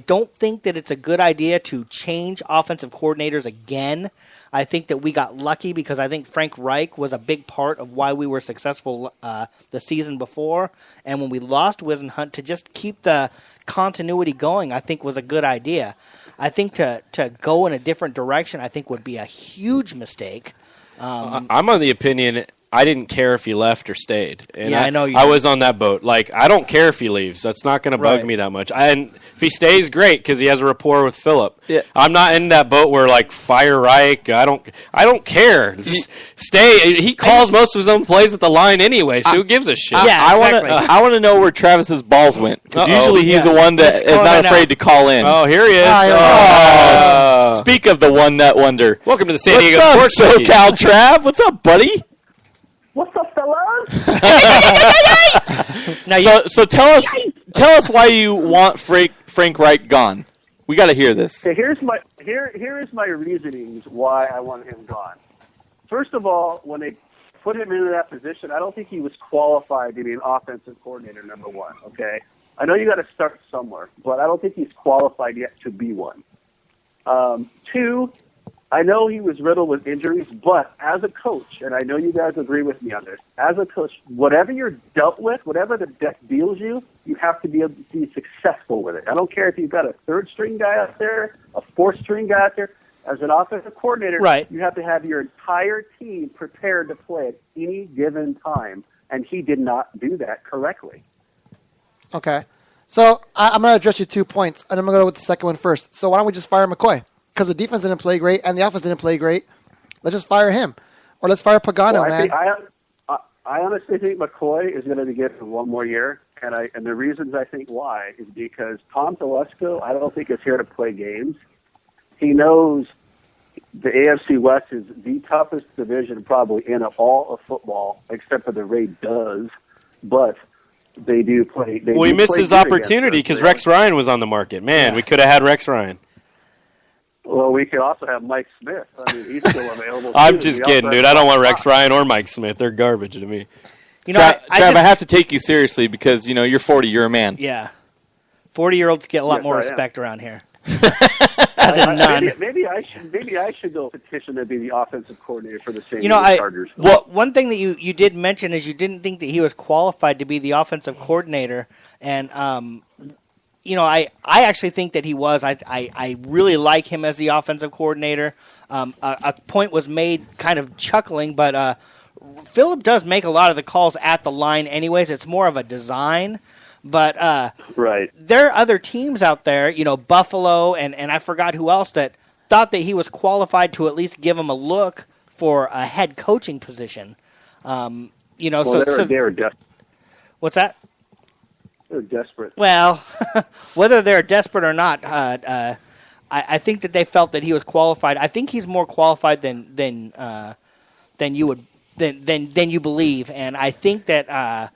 don't think that it's a good idea to change offensive coordinators again. I think that we got lucky because I think Frank Reich was a big part of why we were successful the season before. And when we lost Wisenhunt, to just keep the continuity going, I think was a good idea. I think to go in a different direction, I think would be a huge mistake. I'm of the opinion I didn't care if he left or stayed. And I know you I did. was on that boat. Like, I don't care if he leaves. That's not going to bug me that much. And if he stays, great, because he has a rapport with Phillip. Yeah. I'm not in that boat where, like, fire Reich. I don't care. Just stay. He calls most of his own plays at the line anyway, so who gives a shit? I want to know where Travis's balls went. 'Cause usually he's the one that is not afraid to call in. Oh, here he is. Speak of the one nut wonder. Welcome to the San Diego What's Sports up, SoCal Trav? What's up, buddy? What's up, fellas? So tell us why you want Frank Reich gone. We got to hear this. Okay, here is my reasonings why I want him gone. First of all, when they put him into that position, I don't think he was qualified to be an offensive coordinator, number one, okay? I know you got to start somewhere, but I don't think he's qualified yet to be one. Two, I know he was riddled with injuries, but as a coach, and I know you guys agree with me on this, as a coach, whatever you're dealt with, whatever the deck deals you, you have to be able to be successful with it. I don't care if you've got a third-string guy out there, a fourth-string guy out there. As an offensive coordinator, right, you have to have your entire team prepared to play at any given time, and he did not do that correctly. Okay. So I'm going to address your 2 points, and I'm going to go with the second one first. So why don't we just fire McCoy? Because the defense didn't play great and the offense didn't play great. Let's just fire him. Or let's fire Pagano, man. I honestly think McCoy is going to be given one more year, and the reasons I think why is because Tom Telesco, I don't think, is here to play games. He knows the AFC West is the toughest division probably in all of football, except for the Raid does, but they do play. He missed his opportunity because Rex Ryan was on the market. Man, we could have had Rex Ryan. Well, we could also have Mike Smith. I mean, he's still available. I'm just kidding, dude. I don't want Rex Ryan or Mike Smith. They're garbage to me. You know, Trav, I have to take you seriously because, you know, you're 40. You're a man. Yeah. 40-year-olds get a lot more respect around here. As in none. Maybe I should go petition to be the offensive coordinator for the San Diego Chargers. Well, one thing that you did mention is you didn't think that he was qualified to be the offensive coordinator, and you know, I actually think that he was. I really like him as the offensive coordinator. A point was made, kind of chuckling, but Phillip does make a lot of the calls at the line, anyways. It's more of a design. But there are other teams out there, you know, Buffalo and I forgot who else, that thought that he was qualified to at least give him a look for a head coaching position. You know, well, they were desperate. What's that? They're desperate. Well, whether they're desperate or not, I think that they felt that he was qualified. I think he's more qualified than you believe, and I think that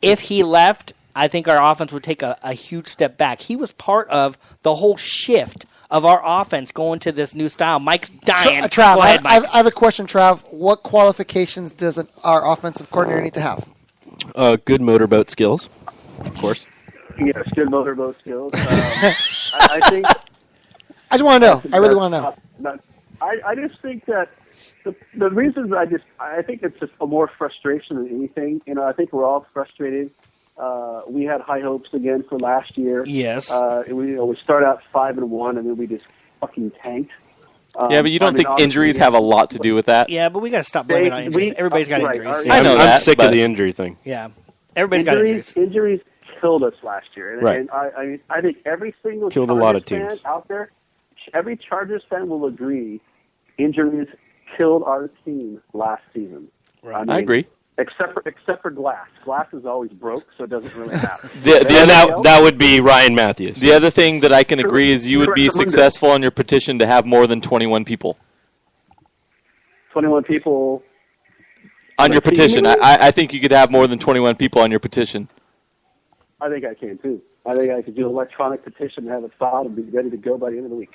if he left, I think our offense would take a huge step back. He was part of the whole shift of our offense going to this new style. Mike's dying. Trav, Go ahead, Mike. I have a question, Trav. What qualifications does our offensive coordinator need to have? Good motorboat skills, of course. Yes, good motorboat skills. I think. I just want to know. I really want to know. I just think that the reasons I think it's just a more frustration than anything. You know, I think we're all frustrated. We had high hopes again for last year. Yes. We start out 5-1, and then we just fucking tanked. Yeah, but you don't think injuries have a lot to do with that? Yeah, but we got to stop blaming on injuries. Everybody's got injuries. I know I'm sick of the injury thing. Yeah, everybody's got injuries. Injuries killed us last year, right? And I think every single killed Chargers a lot of teams fan out there. Every Chargers fan will agree, injuries killed our team last season. Right. I agree. Except for Glass. Glass is always broke, so it doesn't really matter. That would be Ryan Matthews. The other thing that I can agree is you would be successful on your petition to have more than 21 people. 21 people on your petition. I think you could have more than 21 people on your petition. I think I can too. I think I could do an electronic petition and have it filed and be ready to go by the end of the week.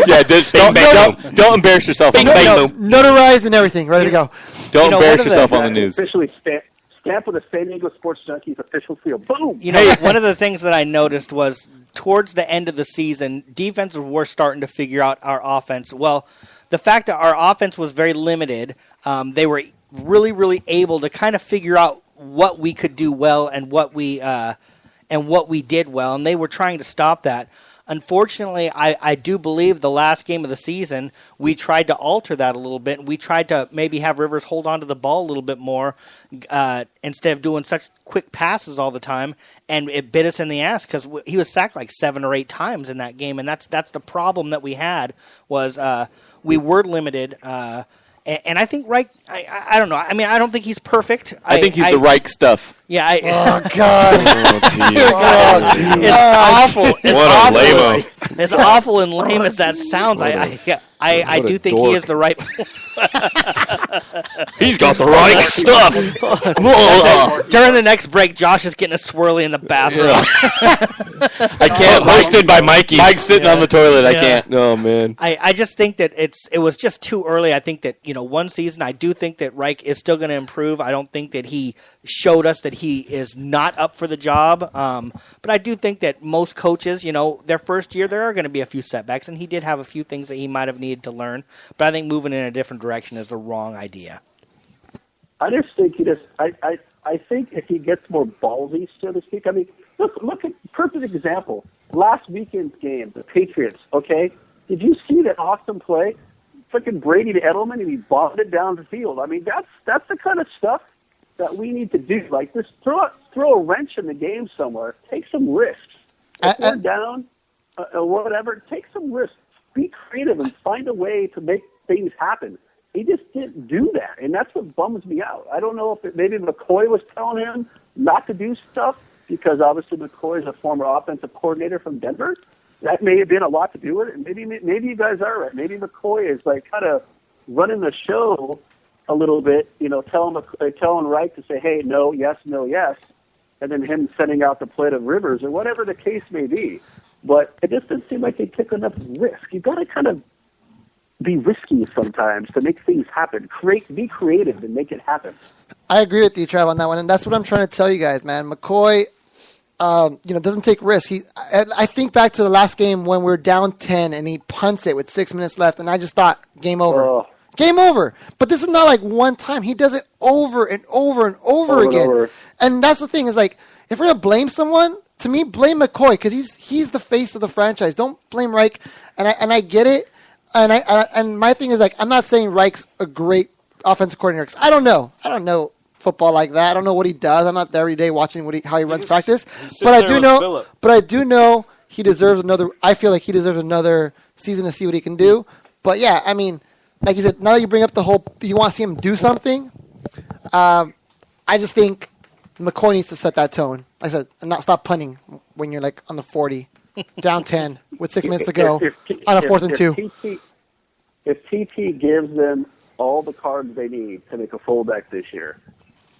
Yeah, just don't embarrass yourself. Notarized and everything, ready to go. Don't embarrass yourself on the news. Officially stamp with a San Diego Sports Junkies official seal. Boom! You know, one of the things that I noticed was towards the end of the season, defenses were starting to figure out our offense. Well, the fact that our offense was very limited, they were really, really able to kind of figure out what we could do well and what we did well, and they were trying to stop that. Unfortunately, I do believe the last game of the season, we tried to alter that a little bit. We tried to maybe have Rivers hold on to the ball a little bit more instead of doing such quick passes all the time, and it bit us in the ass because he was sacked like 7 or 8 times in that game, and that's the problem that we had was we were limited. And I think Reich, I don't know. I mean, I don't think he's perfect. I think he's the Reich stuff. Yeah. Oh, God. It's awful. What a lame-o. As awful and lame as that sounds, I do think he is the right. He's got the right stuff. During the next break, Josh is getting a swirly in the bathroom. I can't. Hosted by Mikey. Mike's sitting on the toilet. I can't. Oh man. I just think that it was just too early. I think that one season. I do think that Reich is still going to improve. I don't think that he showed us that he is not up for the job. But I do think that most coaches, their first year, there are going to be a few setbacks, and he did have a few things that he might have needed to learn, but I think moving in a different direction is the wrong idea. I just think I think if he gets more ballsy, so to speak. I mean, look at perfect example. Last weekend's game, the Patriots. Okay, did you see that awesome play? Freaking Brady to Edelman, and he bombed it down the field. I mean, that's the kind of stuff that we need to do. Like, just throw a wrench in the game somewhere. Take some risks. If we're down or whatever, take some risks. Be creative and find a way to make things happen. He just didn't do that, and that's what bums me out. I don't know if maybe McCoy was telling him not to do stuff because obviously McCoy is a former offensive coordinator from Denver. That may have been a lot to do with it. And maybe you guys are right. Maybe McCoy is like kind of running the show a little bit. Telling Wright to say, "Hey, no, yes, and then him sending out the plate of Rivers or whatever the case may be. But it just doesn't seem like they took enough risk. You've got to kind of be risky sometimes to make things happen. Be creative and make it happen. I agree with you, Trav, on that one, and that's what I'm trying to tell you guys, man. McCoy, doesn't take risks. I think back to the last game when we're down 10 and he punts it with 6 minutes left, and I just thought, game over. Oh. Game over. But this is not like one time. He does it over and over and over again. And that's the thing is like, if we're going to blame someone, to me, blame McCoy because he's the face of the franchise. Don't blame Reich. And I get it. And my thing is like, I'm not saying Reich's a great offensive coordinator because I don't know football like that. I don't know what he does. I'm not there every day watching how he runs practice. But I do know he deserves another. I feel like he deserves another season to see what he can do. But yeah, I mean, like you said, now you bring up the whole. You want to see him do something. I just think McCoy needs to set that tone. Like I said, and not stop punting when you're like on the 40, down 10 with 6 minutes to go on a 4th and 2. If TT gives them all the cards they need to make a fullback this year,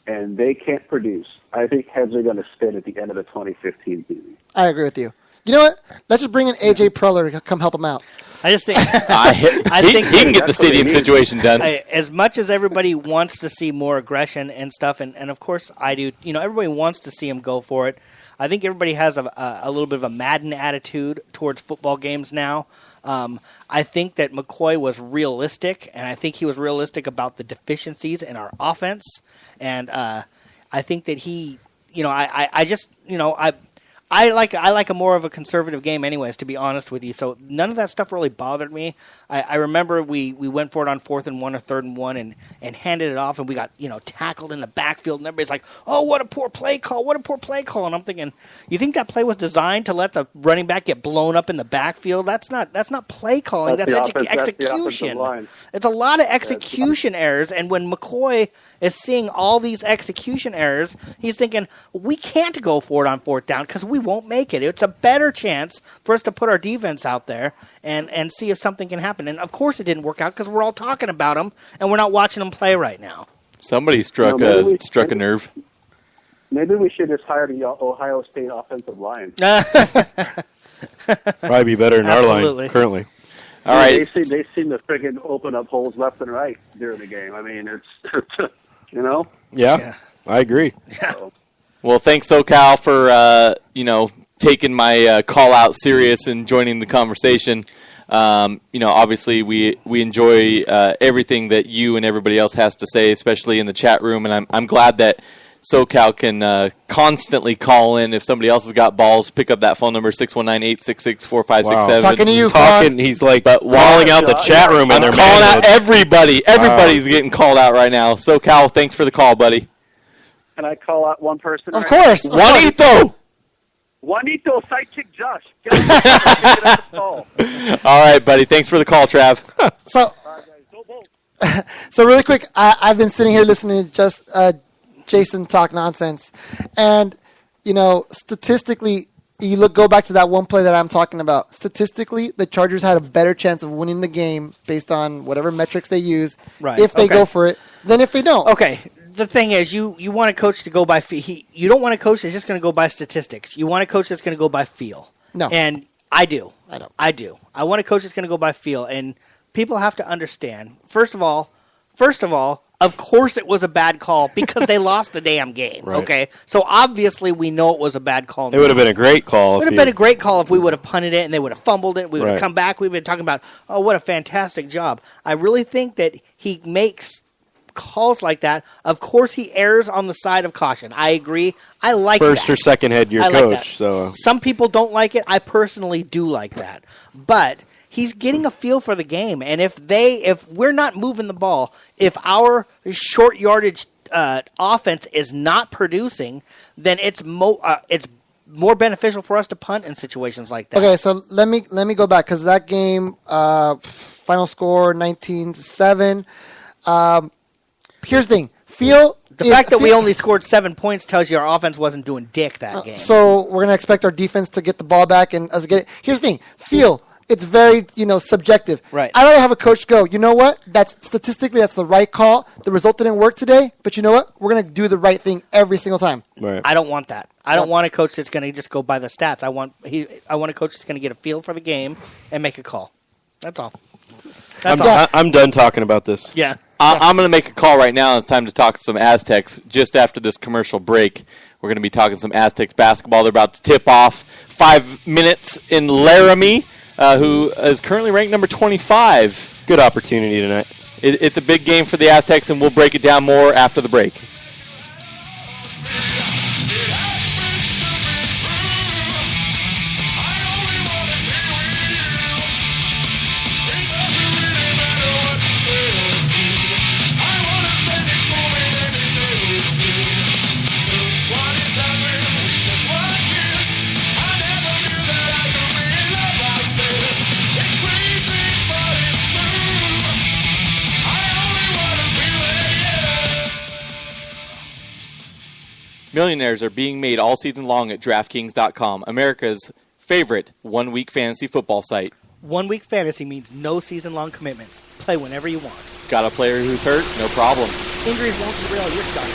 and they can't produce, I think heads are going to spin at the end of the 2015 season. I agree with you. You know what? Let's just bring in AJ Preller to come help him out. I just think he can get the stadium situation done. As much as everybody wants to see more aggression and stuff, and of course I do. Everybody wants to see him go for it. I think everybody has a little bit of a Madden attitude towards football games now. I think that McCoy was realistic, and I think he was realistic about the deficiencies in our offense. And I think that he, I like a more of a conservative game anyways, to be honest with you. So none of that stuff really bothered me. I remember we went for it on 4th and 1 or 3rd and 1 and handed it off, and we got tackled in the backfield, and everybody's like, "Oh, what a poor play call! What a poor play call!" And I'm thinking, you think that play was designed to let the running back get blown up in the backfield? That's not play calling. That's execution. It's a lot of execution errors, and when McCoy is seeing all these execution errors, he's thinking, we can't go for it on 4th down because we won't make it. It's a better chance for us to put our defense out there and see if something can happen. And, of course, it didn't work out because we're all talking about him, and we're not watching him play right now. Somebody struck a nerve. Maybe we should just hire the Ohio State offensive line. Probably be better than our line currently. All right. They seem to friggin' open up holes left and right during the game. I mean, it's, Yeah, I agree. Yeah. Well, thanks, SoCal, for, taking my call out serious and joining the conversation. Obviously we enjoy everything that you and everybody else has to say, especially in the chat room, and I'm glad that SoCal can constantly call in. If somebody else has got balls, pick up that phone number, 619-866-4567. Wow. Talking to you, he's like calling out the chat room. I'm calling out everybody. Everybody's getting called out right now. SoCal, thanks for the call, buddy. Can I call out one person? Of course. Juanito, sidekick Josh. Get on the call. All right, buddy. Thanks for the call, Trav. So really quick, I've been sitting here listening to just Jason talk nonsense. And, statistically, go back to that one play that I'm talking about. Statistically, the Chargers had a better chance of winning the game based on whatever metrics they use if they go for it than if they don't. Okay. The thing is, you want a coach to go by you don't want a coach that's just going to go by statistics. You want a coach that's going to go by feel. No. And I do. I don't. I do. I want a coach that's going to go by feel. And people have to understand, first of all, of course it was a bad call because they lost the damn game. Right. Okay? So obviously we know it was a bad call. It would have been a great call. It would have been a great call if we would have punted it and they would have fumbled it. We would have come back. We've been talking about, oh, what a fantastic job. I really think that he makes calls like that. Of course he errs on the side of caution. I agree. I like First that. or second head your coach. So some people don't like it. I personally do like that. But he's getting a feel for the game, and if we're not moving the ball, if our short yardage offense is not producing, then it's more beneficial for us to punt in situations like that. Okay, so let me go back because that game, final score 19-7. Here's the thing, the fact that we only scored 7 points tells you our offense wasn't doing dick that game. So we're gonna expect our defense to get the ball back and us get it. Here's the thing, feel. It's very, subjective. Right. I'd rather have a coach go, you know what? Statistically, that's the right call. The result didn't work today, but you know what? We're going to do the right thing every single time. Right. I don't want that. I don't want a coach that's going to just go by the stats. I want a coach that's going to get a feel for the game and make a call. That's all. I'm done talking about this. Yeah. I'm going to make a call right now. It's time to talk some Aztecs. Just after this commercial break, we're going to be talking some Aztecs basketball. They're about to tip off 5 minutes in Laramie. Who is currently ranked number 25. Good opportunity tonight. It's a big game for the Aztecs, and we'll break it down more after the break. Millionaires are being made all season long at DraftKings.com, America's favorite one-week fantasy football site. 1 week fantasy means no season-long commitments. Play whenever you want. Got a player who's hurt? No problem. Injuries won't derail your shot at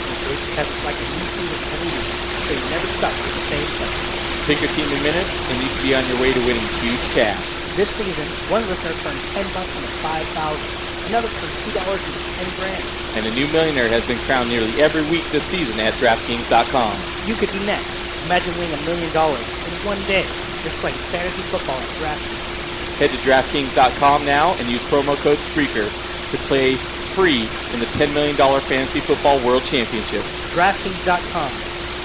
tests like a new season every week, so you're never stuck with the same place. Pick your team in minutes, and you can be on your way to winning huge cash. This season, one listener turned $10 on the $5,000. Another turned $2 into $10,000. And a new millionaire has been crowned nearly every week this season at DraftKings.com. You could be next. Imagine winning $1 million in one day. Just playing fantasy football at DraftKings. Head to DraftKings.com now and use promo code Spreaker to play free in the $10 million Fantasy Football World Championships. DraftKings.com.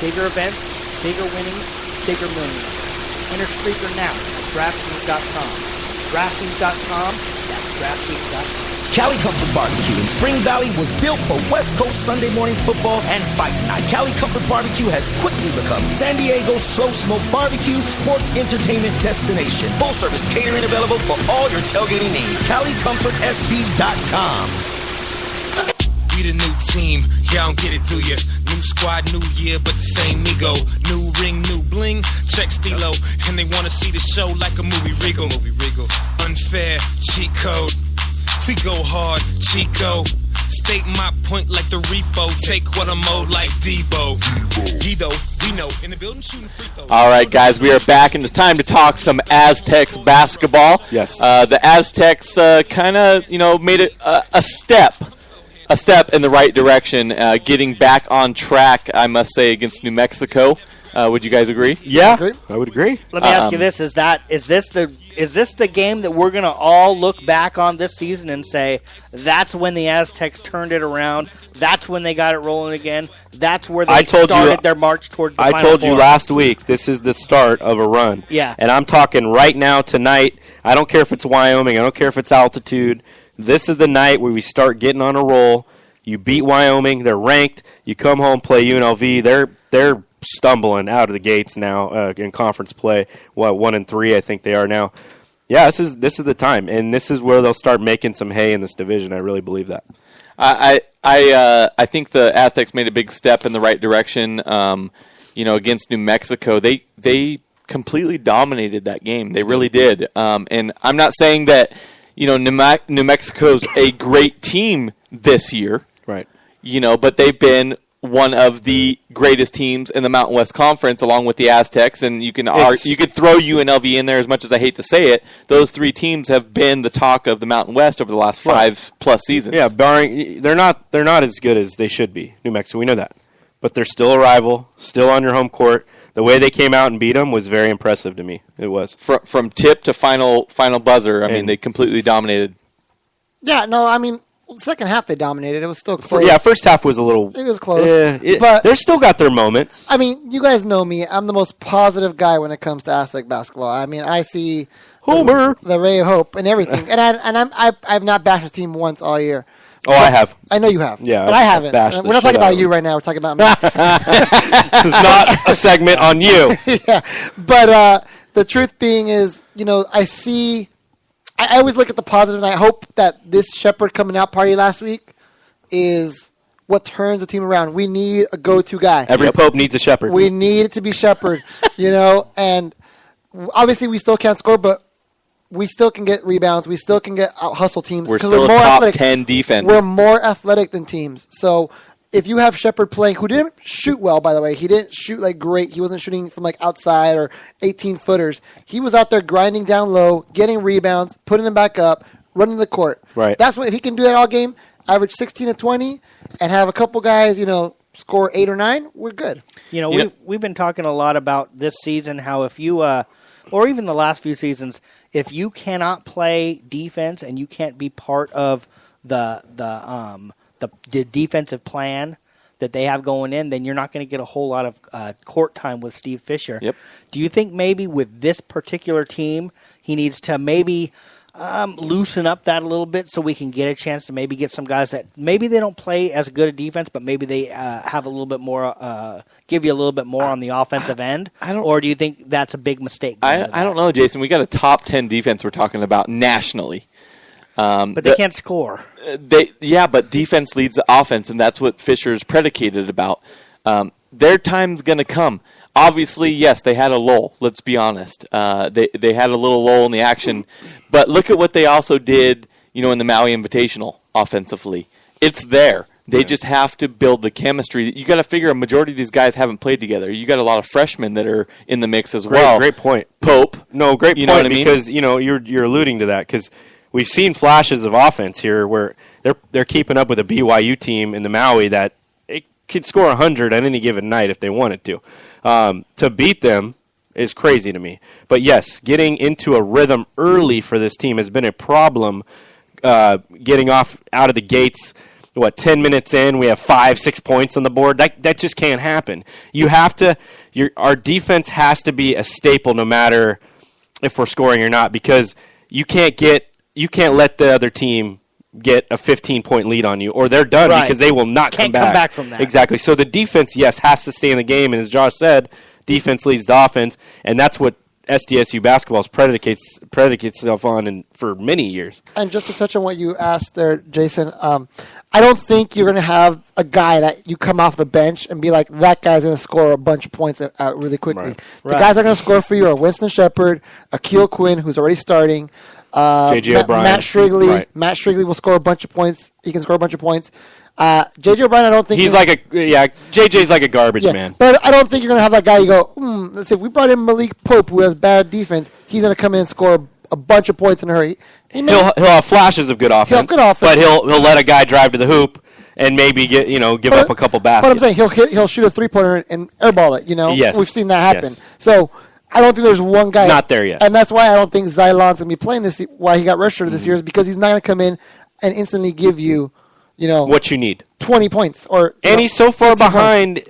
Bigger events, bigger winnings, bigger millions. Enter Spreaker now at DraftKings.com. DraftKings.com. That's DraftKings.com. Cali Comfort Barbecue in Spring Valley was built for West Coast Sunday morning football and fight night. Cali Comfort Barbecue has quickly become San Diego's slow smoke barbecue sports entertainment destination. Full service catering available for all your tailgating needs. CaliComfortSD.com. We the new team, yeah, I don't get it, do ya? New squad, new year, but the same ego. New ring, new bling, check stilo. And they wanna see the show like a movie Regal. Unfair, cheat code. We go hard, Chico. State my point like the repo. Take what I'm owed like Debo. Guido, we know. In the building shooting free throws. All right, guys, we are back, and it's time to talk some Aztecs basketball. Yes. The Aztecs kind of, made it a step in the right direction, getting back on track, I must say, against New Mexico. Would you guys agree? Yeah, I would agree. Let me ask you this: is this the game that we're gonna all look back on this season and say that's when the Aztecs turned it around? That's when they got it rolling again. That's where they started their march toward the Final I told you Four. last week this is the start of a run. Yeah. And I'm talking right now, tonight. I don't care if it's Wyoming. I don't care if it's altitude. This is the night where we start getting on a roll. You beat Wyoming. They're ranked. You come home, play UNLV. They're stumbling out of the gates now in conference play. 1-3, I think they are now. Yeah, this is the time, and this is where they'll start making some hay in this division. I really believe that. I think the Aztecs made a big step in the right direction. Against New Mexico, they completely dominated that game. They really did. And I'm not saying that, New Mexico's a great team this year. Right. But they've been one of the greatest teams in the Mountain West Conference, along with the Aztecs, and you could throw UNLV in there as much as I hate to say it. Those three teams have been the talk of the Mountain West over the last 5+ seasons. Yeah, barring they're not as good as they should be. New Mexico, we know that, but they're still a rival, still on your home court. The way they came out and beat them was very impressive to me. It was from tip to final buzzer. I mean, they completely dominated. Yeah, no, I mean. Second half they dominated. It was still close. Yeah, first half was a little. It was close, but they still got their moments. I mean, you guys know me. I'm the most positive guy when it comes to Aztec basketball. I mean, I see Homer, the ray of hope, and everything. And I've not bashed this team once all year. Oh, I have. I know you have. Yeah, but I haven't. We're not talking about you right now. We're talking about me. This is not a segment on you. Yeah, but the truth being is, I see. I always look at the positive, and I hope that this Shepherd coming out party last week is what turns the team around. We need a go-to guy. Every Pope needs a Shepherd. We need it to be Shepherd, and obviously we still can't score, but we still can get rebounds. We still can get out-hustle teams. We're still a top 10 defense. We're more athletic than teams. So if you have Shepherd playing, who didn't shoot well, by the way, he didn't shoot great. He wasn't shooting from outside or 18-footers. He was out there grinding down low, getting rebounds, putting them back up, running the court. Right. That's what if he can do that all game, average 16 to 20, and have a couple guys, score 8 or 9, we're good. We've been talking a lot about this season how if you or even the last few seasons, if you cannot play defense and you can't be part of the defensive plan that they have going in, then you're not going to get a whole lot of court time with Steve Fisher. Yep. Do you think maybe with this particular team, he needs to maybe loosen up that a little bit so we can get a chance to maybe get some guys that maybe they don't play as good a defense, but maybe they have a little bit more, give you a little bit more on the offensive end? Or do you think that's a big mistake? I don't know, Jason. We got a top 10 defense we're talking about nationally. But they can't score. But defense leads the offense, and that's what Fisher's predicated about. Their time's going to come. Obviously, yes, they had a lull. Let's be honest. They had a little lull in the action, but look at what they also did. In the Maui Invitational offensively, it's there. They just have to build the chemistry. You got to figure a majority of these guys haven't played together. You got a lot of freshmen that are in the mix as well. Great point, Pope. No, great point. You know what I mean? Because you're alluding to that because. We've seen flashes of offense here where they're keeping up with a BYU team in the Maui that it could score 100 on any given night if they wanted to. To beat them is crazy to me. But yes, getting into a rhythm early for this team has been a problem. Getting out of the gates, 10 minutes in, we have 5-6 points on the board. That just can't happen. You have to. Our defense has to be a staple no matter if we're scoring or not because you can't let the other team get a 15-point lead on you, or they're done because they will not come back from that. Exactly. So the defense, yes, has to stay in the game, and as Josh said, defense leads the offense, and that's what SDSU basketball predicates itself on for many years. And just to touch on what you asked there, Jason, I don't think you're going to have a guy that you come off the bench and be like, that guy's going to score a bunch of points really quickly. Right. The guys that are going to score for you are Winston Shepherd, Akil Quinn, who's already starting, J.J. O'Brien. Matt Shrigley. Right. Matt Shrigley will score a bunch of points. He can score a bunch of points. J.J. O'Brien, I don't think he's J.J.'s like a garbage man. But I don't think you're going to have that guy. You go, let's see. If we brought in Malik Pope, who has bad defense, he's going to come in and score a bunch of points in a hurry. He'll have flashes of good offense. But he'll let a guy drive to the hoop and maybe give up a couple baskets. But I'm saying he'll shoot a 3-pointer and airball it. Yes. We've seen that happen. Yes. So I don't think there's one guy. He's not there yet. And that's why I don't think Xylon's going to be playing this. Why he got redshirted this year is because he's not going to come in and instantly give you, what you need. 20 points and he's so far behind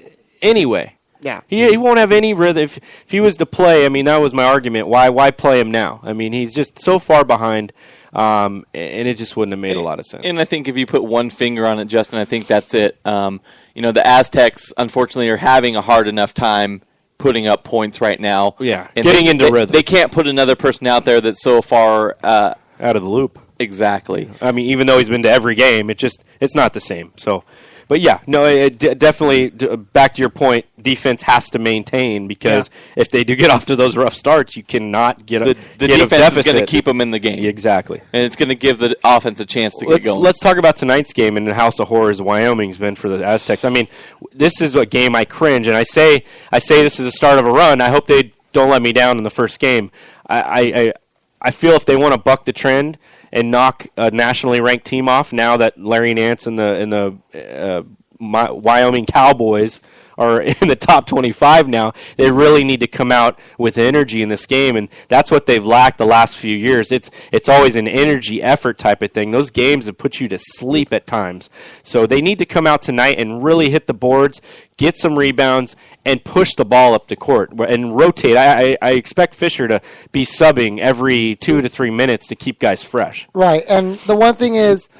anyway. Yeah, he won't have any rhythm. If he was to play, that was my argument. Why play him now? He's just so far behind, and it just wouldn't have made a lot of sense. And I think if you put one finger on it, Justin, I think that's it. The Aztecs, unfortunately, are having a hard enough time putting up points right now. Yeah, and getting into rhythm. They can't put another person out there that's so far out of the loop. Exactly. Even though he's been to every game, it's not the same. So yeah, no, definitely. Back to your point, defense has to maintain because if they do get off to those rough starts, you cannot get the defense is going to keep them in the game. Exactly, and it's going to give the offense a chance to get going. Let's talk about tonight's game and the House of Horrors Wyoming's been for the Aztecs. I mean, this is a game I cringe, and I say this is the start of a run. I hope they don't let me down in the first game. I feel if they want to buck the trend and knock a nationally ranked team off now that Larry Nance and the Wyoming Cowboys are in the top 25 now, they really need to come out with energy in this game, and that's what they've lacked the last few years. It's always an energy effort type of thing. Those games have put you to sleep at times. So they need to come out tonight and really hit the boards, get some rebounds, and push the ball up the court and rotate. I expect Fisher to be subbing every 2 to 3 minutes to keep guys fresh. Right, and the one thing is,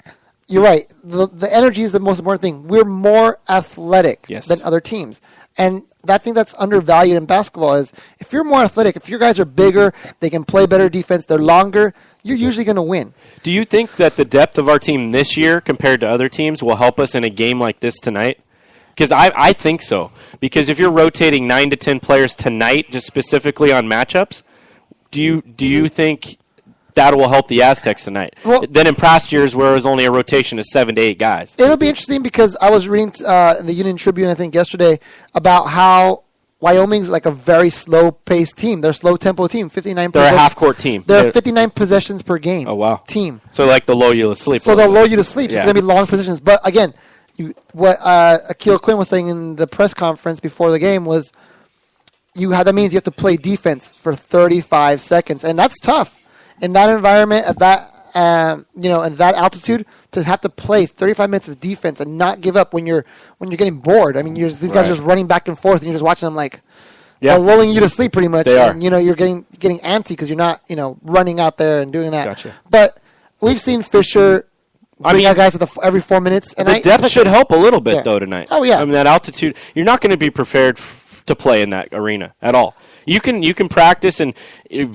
you're right. The energy is the most important thing. We're more athletic than other teams. And I think that's undervalued in basketball is if you're more athletic, if your guys are bigger, they can play better defense, they're longer, you're usually going to win. Do you think that the depth of our team this year compared to other teams will help us in a game like this tonight? Because I think so. Because if you're rotating 9 to 10 players tonight, just specifically on matchups, do you think that will help the Aztecs tonight? Well, then in past years where it was only a rotation of 7 to 8 guys. It'll be interesting because I was reading in the Union Tribune, I think, yesterday about how Wyoming's like a very slow-paced team. They're a slow-tempo team, 59. They're a half-court team. They're 59 possessions per game. Oh, wow. Team. So like they'll lull you to sleep. So they'll lull you to sleep. It's going to be long possessions. But again, what Akil Quinn was saying in the press conference before the game was that means you have to play defense for 35 seconds, and that's tough. In that environment, at that in that altitude, to have to play 35 minutes of defense and not give up when you're getting bored. I mean, these guys are just running back and forth, and you're just watching them like they're lulling you to sleep pretty much. They are. And, you're getting antsy because you're not running out there and doing that. Gotcha. But we've seen Fisher bring our guys every 4 minutes, and the depth should help a little bit though tonight. Oh yeah. I mean that altitude, you're not going to be prepared to play in that arena at all. You can practice, and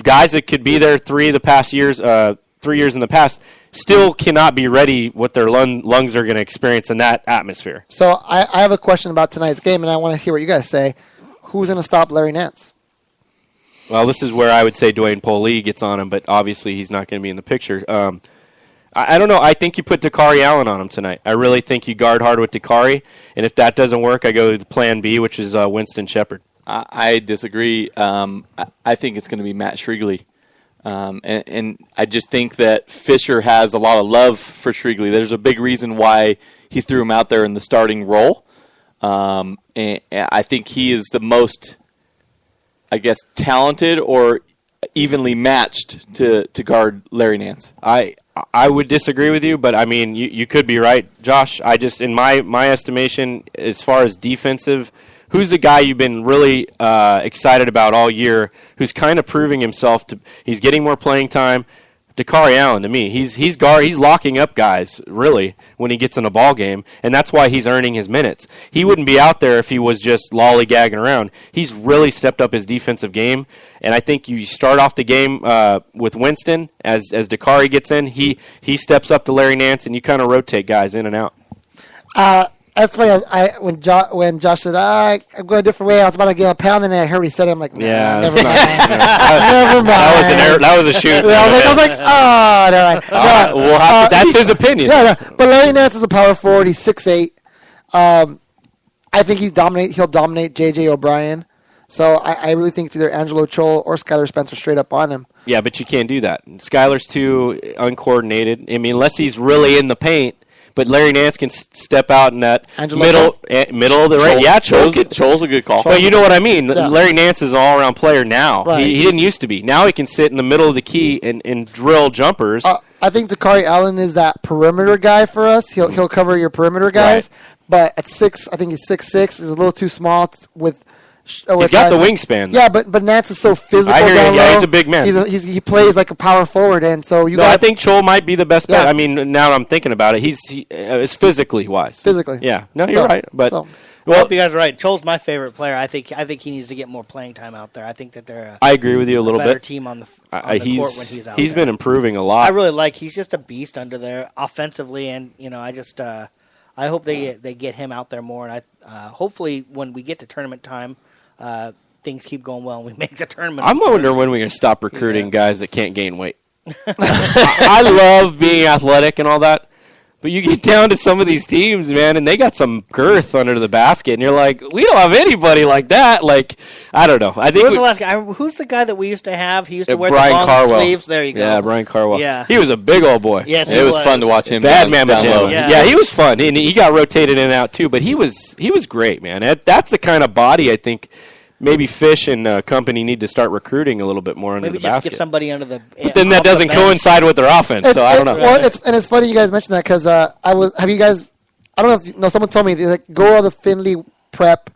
guys that could be there 3 years in the past still cannot be ready what their lungs are going to experience in that atmosphere. So I have a question about tonight's game, and I want to hear what you guys say. Who's going to stop Larry Nance? Well, this is where I would say Dwayne Polee gets on him, but obviously he's not going to be in the picture. I don't know. I think you put Dakari Allen on him tonight. I really think you guard hard with Dakari, and if that doesn't work, I go to plan B, which is Winston Shepard. I disagree. I think it's going to be Matt Shrigley. And I just think that Fisher has a lot of love for Shrigley. There's a big reason why he threw him out there in the starting role. And I think he is the most, talented or evenly matched to guard Larry Nance. I would disagree with you, but I mean, you could be right, Josh. I just, in my estimation, as far as defensive, who's a guy you've been really excited about all year, who's kind of proving himself he's getting more playing time? Dakari Allen, to me, he's locking up guys really when he gets in a ball game, and that's why he's earning his minutes. He wouldn't be out there if he was just lollygagging around. He's really stepped up his defensive game, and I think you start off the game with Winston as Dakari gets in. He steps up to Larry Nance, and you kind of rotate guys in and out. That's funny. When Josh said, I'm going a different way, I was about to get a pound, and I heard he said it. I'm like, nah, never mind. Never mind. That was a shoot. I was like, oh, no. That's his opinion. Yeah, but Larry Nance is a power forward. He's 6'8". I think he'll dominate J.J. O'Brien. So I really think it's either Angelo Chol or Skylar Spencer straight up on him. Yeah, but you can't do that. Skylar's too uncoordinated. I mean, unless he's really in the paint. But Larry Nance can step out in that middle of the range. Yeah, Chol's a good call. But you know what I mean. Yeah. Larry Nance is an all-around player now. Right. He didn't used to be. Now he can sit in the middle of the key and drill jumpers. I think Dakari Allen is that perimeter guy for us. He'll cover your perimeter guys. Right. But at 6, I think he's 6'6". He's a little too small He's got the wingspan. Yeah, but Nance is so physical. I hear down you. Yeah, low. he's a big man. He plays like a power forward, and so I think Chol might be the best bet. I mean, now I'm thinking about it, he's physically wise. Physically, yeah. No, you're right. But I hope you guys are right. Chol's my favorite player. I think he needs to get more playing time out there. I think that they're I agree with you a little better bit. Team on the court when he's out. He's been improving a lot. I really he's just a beast under there offensively, and I hope they get him out there more, and hopefully when we get to tournament time, things keep going well and we make the tournament. I'm wondering when we're going to stop recruiting guys that can't gain weight. I love being athletic and all that, but you get down to some of these teams, man, and they got some girth under the basket, and you're like, we don't have anybody like that. Like, I don't know. I think the last guy? Who's the guy that we used to have? He used to wear Brian the long Carwell. sleeves. There you go. Yeah, Brian Carwell. Yeah. He was a big old boy. Yes, it was fun to watch him. Bad man down low. Yeah, he was fun, and he got rotated in and out too. But he was great, man. That's the kind of body I think maybe Fish and company need to start recruiting a little bit more under Maybe the just basket. get somebody under the. But then that doesn't coincide with their offense, so I don't know. Well, it's funny you guys mentioned that because have you guys? I don't know if you know. Someone told me like go all the Finley Prep,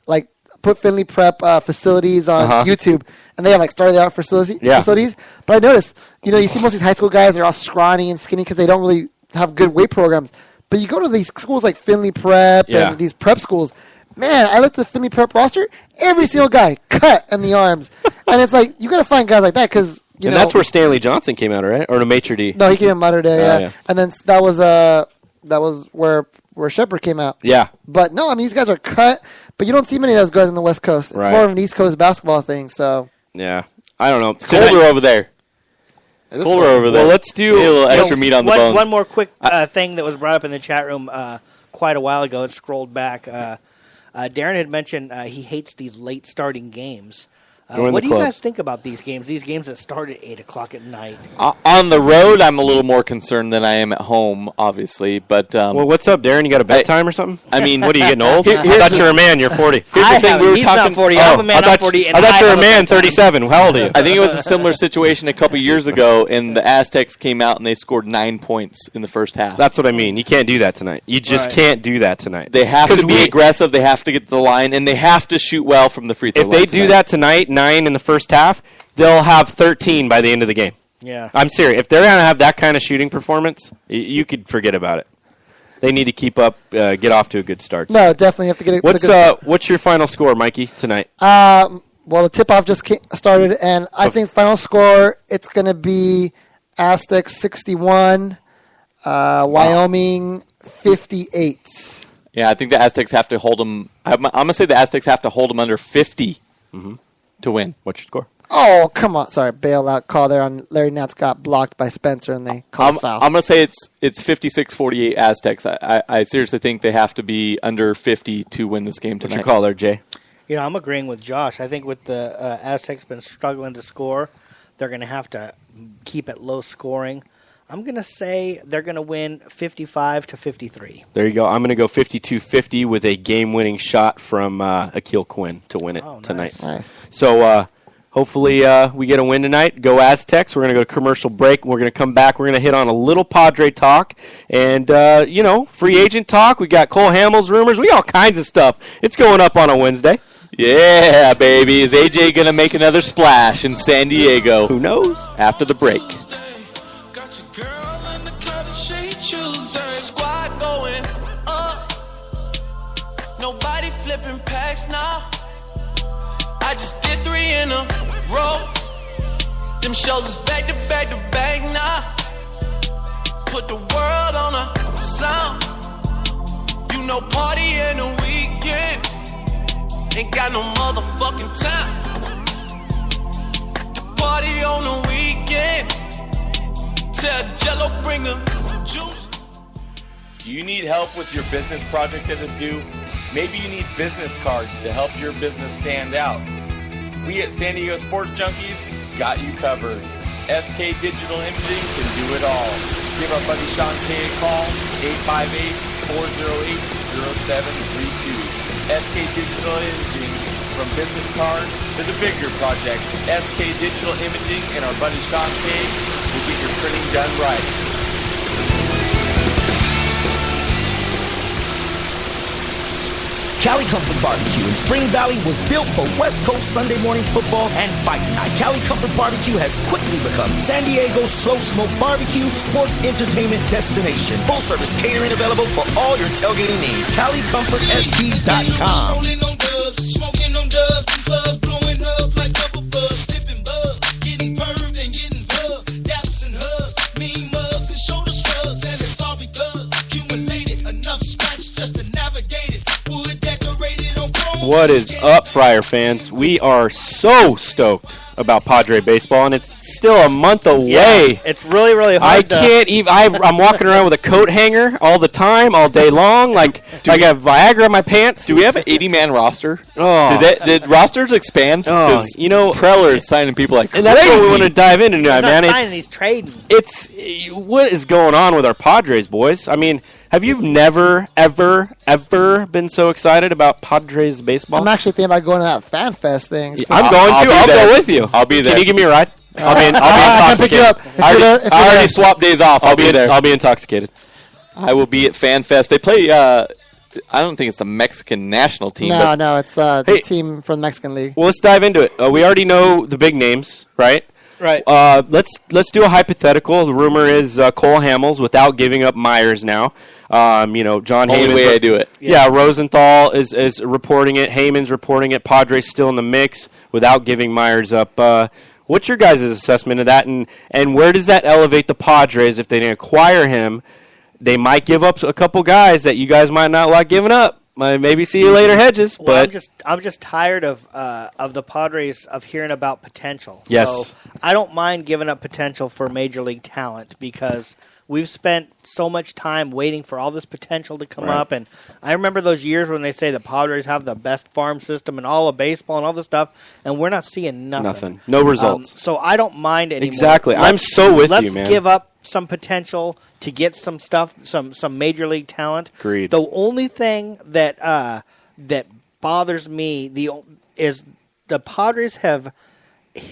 like put Finley Prep facilities on YouTube, and they have like state-of-the-art facilities. But I noticed, you see most of these high school guys, they're all scrawny and skinny because they don't really have good weight programs. But you go to these schools like Finley Prep and these prep schools. Man, I looked at the Finley Prep roster. Every single guy cut in the arms, and it's like you got to find guys like that because and that's where Stanley Johnson came out, right? Or the Maitre D. No, he came in Mater Day. Yeah, and then that was where Shepherd came out. Yeah, but no, I mean these guys are cut, but you don't see many of those guys on the West Coast. It's more of an East Coast basketball thing. So yeah, I don't know. It's colder over there. It's colder over there. Well, let's do a little extra meat on the bones. One more quick thing that was brought up in the chat room quite a while ago. It scrolled back. Darren had mentioned he hates these late starting games. What do you guys think about these games? These games that start at 8 o'clock at night. On the road, I'm a little more concerned than I am at home, obviously. But well, what's up, Darren? You got a bedtime or something? I mean, what are you getting old? I thought you were a man. You're 40. Here's the thing. We were He's talking. not 40. I'm a man. I'm 40. I thought you were a man. 37. How old are you? I think it was a similar situation a couple years ago, and the Aztecs came out and they scored 9 points in the first half. That's what I mean. You can't do that tonight. You just can't do that tonight. They have to be aggressive. They have to get to the line, and they have to shoot well from the free throw line. If they do that tonight, 9 in the first half, they'll have 13 by the end of the game. Yeah, I'm serious. If they're going to have that kind of shooting performance, you could forget about it. They need to keep up, get off to a good start. No, definitely have to get it. What's your final score, Mikey, tonight? Well, the tip-off just started, and I think final score, it's going to be Aztec 61, Wyoming 58. Yeah, I think the Aztecs have to hold them. I'm going to say the Aztecs have to hold them under 50 to win. What's your score? Oh, come on. Sorry, bailout call there on Larry Nance got blocked by Spencer, and they called a foul. I'm going to say it's 56-48 Aztecs. I seriously think they have to be under 50 to win this game tonight. What's your call there, Jay? I'm agreeing with Josh. I think with the Aztecs been struggling to score, they're going to have to keep it low scoring. I'm going to say they're going to win 55-53. There you go. I'm going to go 52-50 with a game-winning shot from Akil Quinn to win it tonight. Nice. So hopefully we get a win tonight. Go Aztecs. We're going to go to commercial break. We're going to come back. We're going to hit on a little Padre talk and, free agent talk. We got Cole Hamels rumors. We got all kinds of stuff. It's going up on a Wednesday. Yeah, baby. Is AJ going to make another splash in San Diego? Who knows? After the break. Squad going up. Nobody flipping packs now. I just did 3 in a row. Them shows is back to back to back now. Put the world on a sound. Party in the weekend. Ain't got no motherfucking time. The party on the weekend. Tell Jello bring the juice. Do you need help with your business project that is due? Maybe you need business cards to help your business stand out. We at San Diego Sports Junkies got you covered. SK Digital Imaging can do it all. Give our buddy Sean K a call, 858-408-0732. SK Digital Imaging, from business cards to the bigger project. SK Digital Imaging and our buddy Sean K will get your printing done right. Cali Comfort Barbecue in Spring Valley was built for West Coast Sunday morning football and fight night. Cali Comfort Barbecue has quickly become San Diego's slow smoke barbecue sports entertainment destination. Full service catering available for all your tailgating needs. CaliComfortSD.com. Smoking on dubs and clubs, blowing up like double buzz, sipping bug, getting perved and getting bugged, daps and hugs, mean mugs and shoulder shrugs, and it's all because accumulated enough scratch. What is up, Friar fans? We are so stoked about Padre baseball, and it's still a month away. Yeah, it's really, really hard. Can't even. I'm walking around with a coat hanger all the time, all day long. Like I got Viagra in my pants. Do we have an 80-man roster? Oh, did rosters expand? Oh, you know, Preller is signing people like and that's crazy. what we want to dive into now, man. Signing, he's trading. It's what is going on with our Padres, boys? I mean, have you never, ever been so excited about Padres baseball? I'm actually thinking about going to that Fan Fest thing. I'm going to. I'll go with you. I'll be there. Can you give me a ride? I'll be I can pick you up. intoxicated. I already swapped days off. I'll be there. I'll be intoxicated. I will be at Fan Fest. They play. I don't think it's the Mexican national team. No, it's the Hey. team from the Mexican League. Well, let's dive into it. We already know the big names, right? Right. Let's do a hypothetical. The rumor is Cole Hamels without giving up Myers now. John Only Heyman's way I do it. Yeah, Rosenthal is reporting it. Heyman's reporting it. Padres still in the mix without giving Myers up. What's your guys' assessment of that, and where does that elevate the Padres if they didn't acquire him? They might give up a couple guys that you guys might not like giving up. Maybe see you later, Hedges. Well, But I'm just tired of the Padres of hearing about potential. Yes. So I don't mind giving up potential for major league talent because we've spent so much time waiting for all this potential to come up. And I remember those years when they say the Padres have the best farm system in all of baseball and all this stuff, and we're not seeing nothing. No results. So I don't mind anymore. Exactly. I'm so with you, man. Let's give up some potential to get some stuff, some major league talent. Agreed. The only thing that bothers me is the Padres have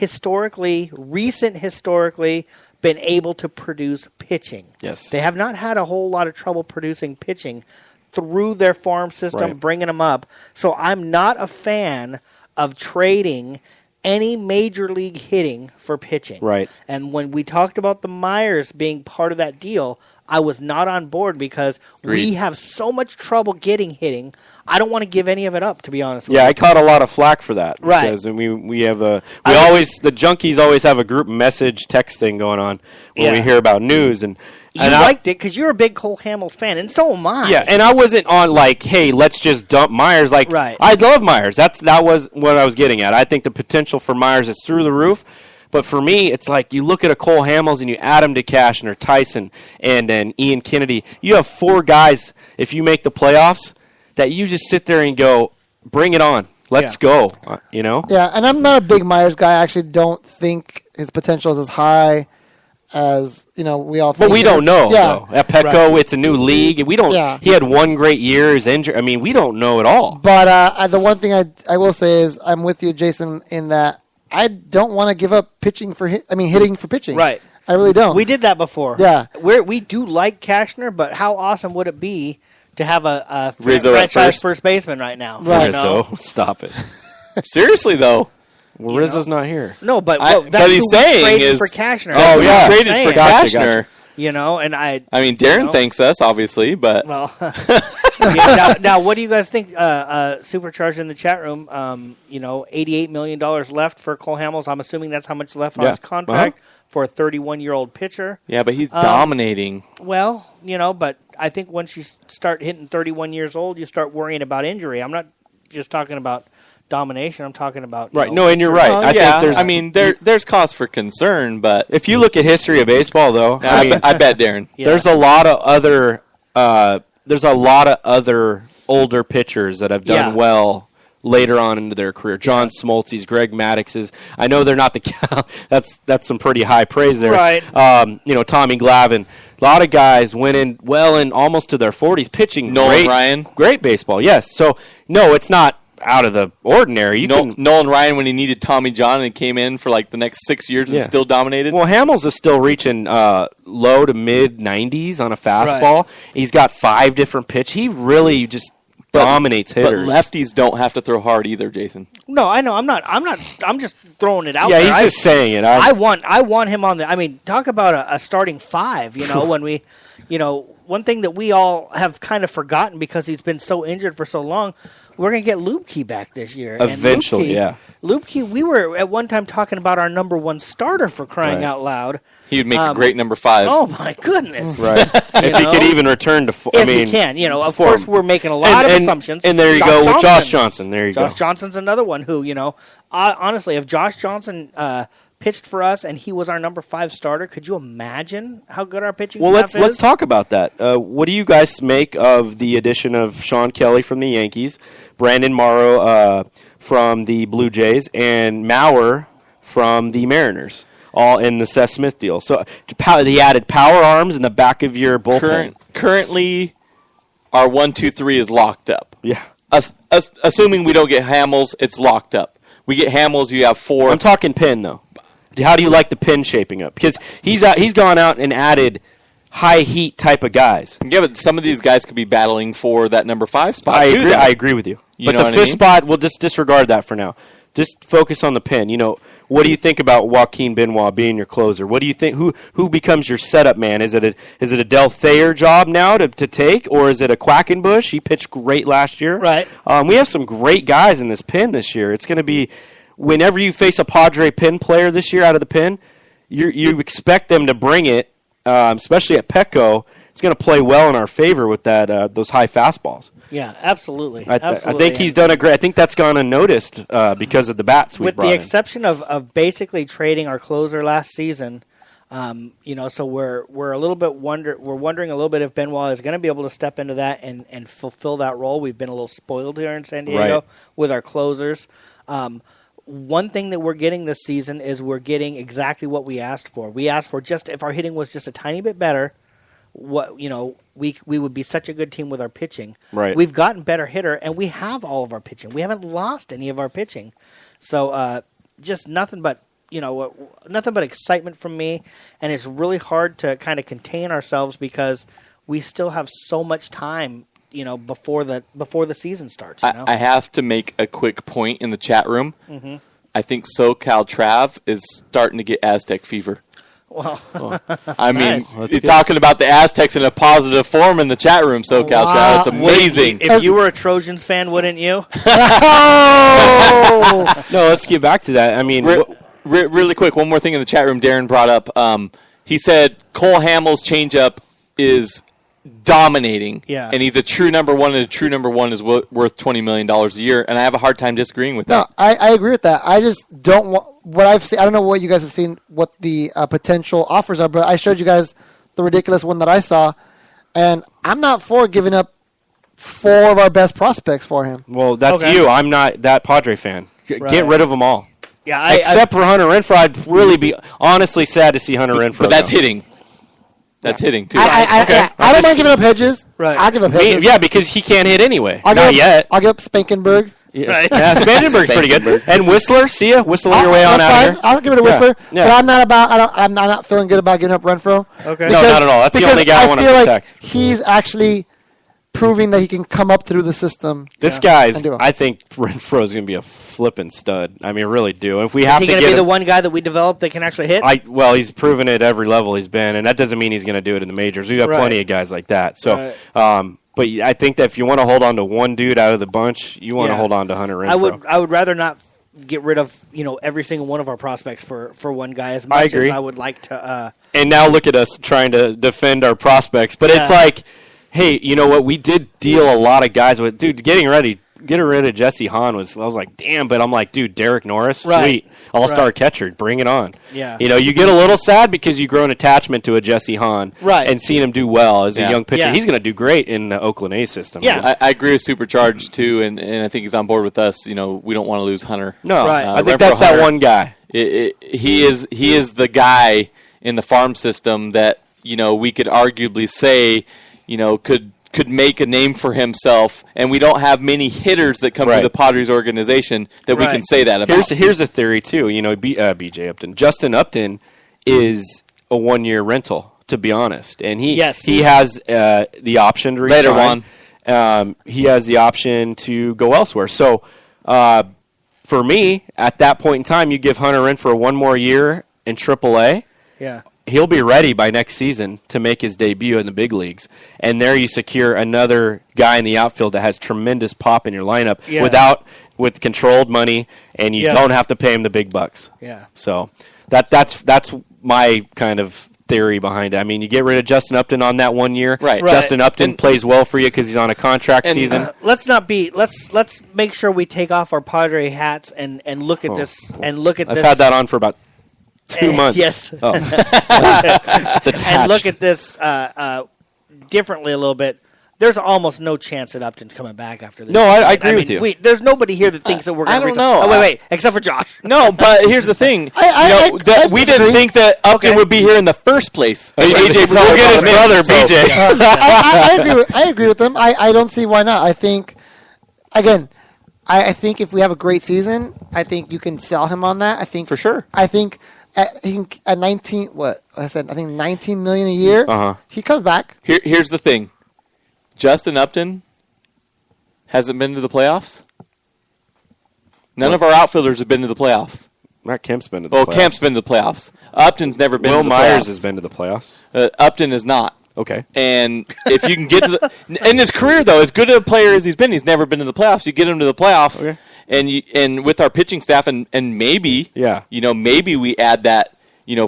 historically been able to produce pitching. Yes. They have not had a whole lot of trouble producing pitching through their farm system, Right. bringing them up. So I'm not a fan of trading any major league hitting for pitching. Right. And when we talked about the Myers being part of that deal, I was not on board because we Agreed. have so much trouble getting hitting. I don't want to give any of it up, to be honest with Yeah, you. I caught a lot of flack for that. Right. Because we have the junkies always have a group message text thing going on when we Yeah. hear about news and You liked it because you're a big Cole Hamels fan, and so am I. yeah, and I wasn't on like, hey, let's just dump Myers. Like, Right. I love Myers. That was what I was getting at. I think the potential for Myers is through the roof. But for me, it's like you look at a Cole Hamels and you add him to Cashner, Tyson, and then Ian Kennedy. You have four guys, if you make the playoffs, that you just sit there and go, bring it on. Let's go. Yeah, and I'm not a big Myers guy. I actually don't think his potential is as high as we all think. But we it don't is. know. Yeah, Though. At Petco, it's a new league. We don't. Yeah. He had one great year. His injury. I mean, we don't know at all. but the one thing I will say is I'm with you, Jason, in that I don't want to give up hitting for pitching. Right. I really don't. We did that before. Yeah. We do like Cashner, but how awesome would it be to have a Rizzo at franchise first. first baseman right now? Right. You know? Rizzo, stop it. Seriously though, Well, Rizzo's not here. No, but what that's he's who we saying traded is- for Cashner. Oh, That's what yeah. I'm Traded saying. for Gotcha, Cashner. And I mean, Darren thanks us obviously, but Well, now, what do you guys think? Supercharged in the chat room. $88 million left for Cole Hamels. I'm assuming that's how much left on Yeah. his contract for a 31-year-old pitcher. yeah, but he's dominating. Well, but I think once you start hitting 31 years old, you start worrying about injury. I'm not just talking about domination. I'm talking about Right. No, and you're right. I think there's cause for concern, but if you look at history of baseball, though, I bet Darren. Yeah. there's a lot of other older pitchers that have done Yeah. well later on into their career. John Smoltzy's, Greg Maddox's. I know they're not the that's some pretty high praise there. Right. Tommy Glavine. A lot of guys went in well in almost to their 40s pitching. Nolan Ryan. Great baseball. Yes. So no, it's not out of the ordinary. Nolan Ryan, when he needed Tommy John and came in for like the next 6 years and Yeah. still dominated. Well, Hamels is still reaching low to mid 90s on a fastball. He's got 5 different pitch. He really just dominates hitters. But lefties don't have to throw hard either, Jason. No, I know. I'm not. I'm just throwing it out Yeah, there. he's just saying it. I I want him on the. I mean, talk about a starting five. When one thing that we all have kind of forgotten because he's been so injured for so long, we're going to get Lubke back this year. Eventually, and Lubke, we were at one time talking about our number one starter for crying out loud. He would make a great number 5. Oh, my goodness. Right. If he could even return to if he can. Of course, we're making a lot of assumptions. And there you go with Josh Johnson. There you go. Josh Johnson's another one who, honestly, if Josh Johnson pitched for us and he was our number 5 starter, could you imagine how good our pitching staff is? Let's talk about that. What do you guys make of the addition of Sean Kelly from the Yankees, Brandon Morrow from the Blue Jays, and Mauer from the Mariners, all in the Seth Smith deal? So he added power arms in the back of your bullpen. Currently, our 1, 2, 3 is locked up. Yeah. Assuming we don't get Hamels, it's locked up. We get Hamels, you have 4. I'm talking pin, though. How do you like the pin shaping up? Because he's gone out and added high heat type of guys. Yeah, but some of these guys could be battling for that number 5 spot. I agree with you. But the 5th spot, we'll just disregard that for now. Just focus on the pin. What do you think about Joaquin Benoit being your closer? What do you think? Who becomes your setup man? Is it a Del Thayer job now to take, or is it a Quackenbush? He pitched great last year. Right. We have some great guys in this pin this year. It's going to be, whenever you face a Padre pin player this year out of the pin, you expect them to bring it, especially at Petco. It's going to play well in our favor with that those high fastballs. Yeah, absolutely. I think he's done a great. I think that's gone unnoticed because of the bats we brought in. With the exception of basically trading our closer last season, so we're a little bit wondering a little bit if Benoit is going to be able to step into that and fulfill that role. We've been a little spoiled here in San Diego with our closers. One thing that we're getting this season is we're getting exactly what we asked for. We asked for just if our hitting was just a tiny bit better, we would be such a good team with our pitching. Right. We've gotten better hitter, and we have all of our pitching. We haven't lost any of our pitching. So just nothing but excitement from me, and it's really hard to kind of contain ourselves because we still have so much time, before the season starts. I have to make a quick point in the chat room. Mm-hmm. I think SoCal Trav is starting to get Aztec fever. Well, I mean, nice. you're talking about the Aztecs in a positive form in the chat room, SoCal Trav. It's amazing. If you were a Trojans fan, wouldn't you? No, let's get back to that. I mean, really quick, one more thing in the chat room Darren brought up. He said Cole Hamels' changeup is dominating, and he's a true number 1, and a true number 1 is worth $20 million a year, and I have a hard time disagreeing with that. No, I agree with that. I just don't want what I've seen. I don't know what you guys have seen, what the potential offers are, but I showed you guys the ridiculous one that I saw, and I'm not for giving up 4 of our best prospects for him. Well, that's you. I'm not that Padre fan. Get rid of them all. Yeah, except for Hunter Renfroe. I'd really be honestly sad to see Hunter Renfroe. But that's hitting. That's hitting, too. I don't mind giving up Hedges. Right. I'll give up Hedges. Yeah, because he can't hit anyway. Not yet. I'll give up Spankenberg. Yeah, yeah, Spangenberg's pretty good. And Whistler, see ya. Whistler your way on out of here. I'll give it to Whistler. Yeah. But I'm not feeling good about giving up Renfroe. Okay. No, not at all. That's the only guy I want to protect. Like he's actually proving that he can come up through the system. This guy's, I think Renfroe is going to be a flipping stud. I mean, really do. If we have is he going to be the one guy that we develop that can actually hit? Well, he's proven it at every level he's been, and that doesn't mean he's going to do it in the majors. We've got plenty of guys like that. So, but I think that if you want to hold on to one dude out of the bunch, you want to hold on to Hunter Renfroe. I would rather not get rid of every single one of our prospects for one guy as much as I would like to. And now look at us trying to defend our prospects, but it's like, hey, you know what? We did deal a lot of guys with, dude, getting rid of Jesse Hahn I was like, damn, but I'm like, dude, Derek Norris, sweet. All-star catcher, bring it on. Yeah. You get a little sad because you grow an attachment to a Jesse Hahn and seeing him do well as a young pitcher. Yeah. He's going to do great in the Oakland A's system. Yeah. I agree with Supercharged, too, and I think he's on board with us. We don't want to lose Hunter. No, I think that's Hunter, that one guy. He is the guy in the farm system that, we could arguably say, could make a name for himself, and we don't have many hitters that come through the Padres organization that we can say that about. Here's a theory, too. BJ Upton. Justin Upton is a one-year rental, to be honest, and he has the option to resign. Later on. He has the option to go elsewhere. So, for me, at that point in time, you give Hunter Renfroe one more year in AAA. Yeah. he'll be ready by next season to make his debut in the big leagues. And there you secure another guy in the outfield that has tremendous pop in your lineup with controlled money, and you don't have to pay him the big bucks. Yeah. So that's my kind of theory behind it. I mean, you get rid of Justin Upton on that 1 year. Right. Justin Upton plays well for you because he's on a contract season. Let's make sure we take off our Padre hats and look at this and look at I've this. had that on for about 2 months. Yes. Oh. It's attached. And look at this differently a little bit. There's almost no chance that Upton's coming back after this. No, I agree with you. There's nobody here that thinks that we're going to. I don't know. Oh, wait, except for Josh. No, but here's the thing. We didn't think that Upton would be here in the first place. AJ, we'll get his brother, BJ. I agree with them. I don't see why not. I think, again, I think if we have a great season, I think you can sell him on that. I think for sure. I think at 19, I think $19 million a year. He comes back. Here's the thing. Justin Upton hasn't been to the playoffs. None of our outfielders have been to the playoffs. Matt Kemp's been to the playoffs. Oh, Kemp's been to the playoffs. Upton's never been to the playoffs. Will Myers has been to the playoffs. Upton is not. Okay. And if you can get to the in his career though, as good a player as he's never been to the playoffs. You get him to the playoffs, and with our pitching staff, and maybe maybe we add that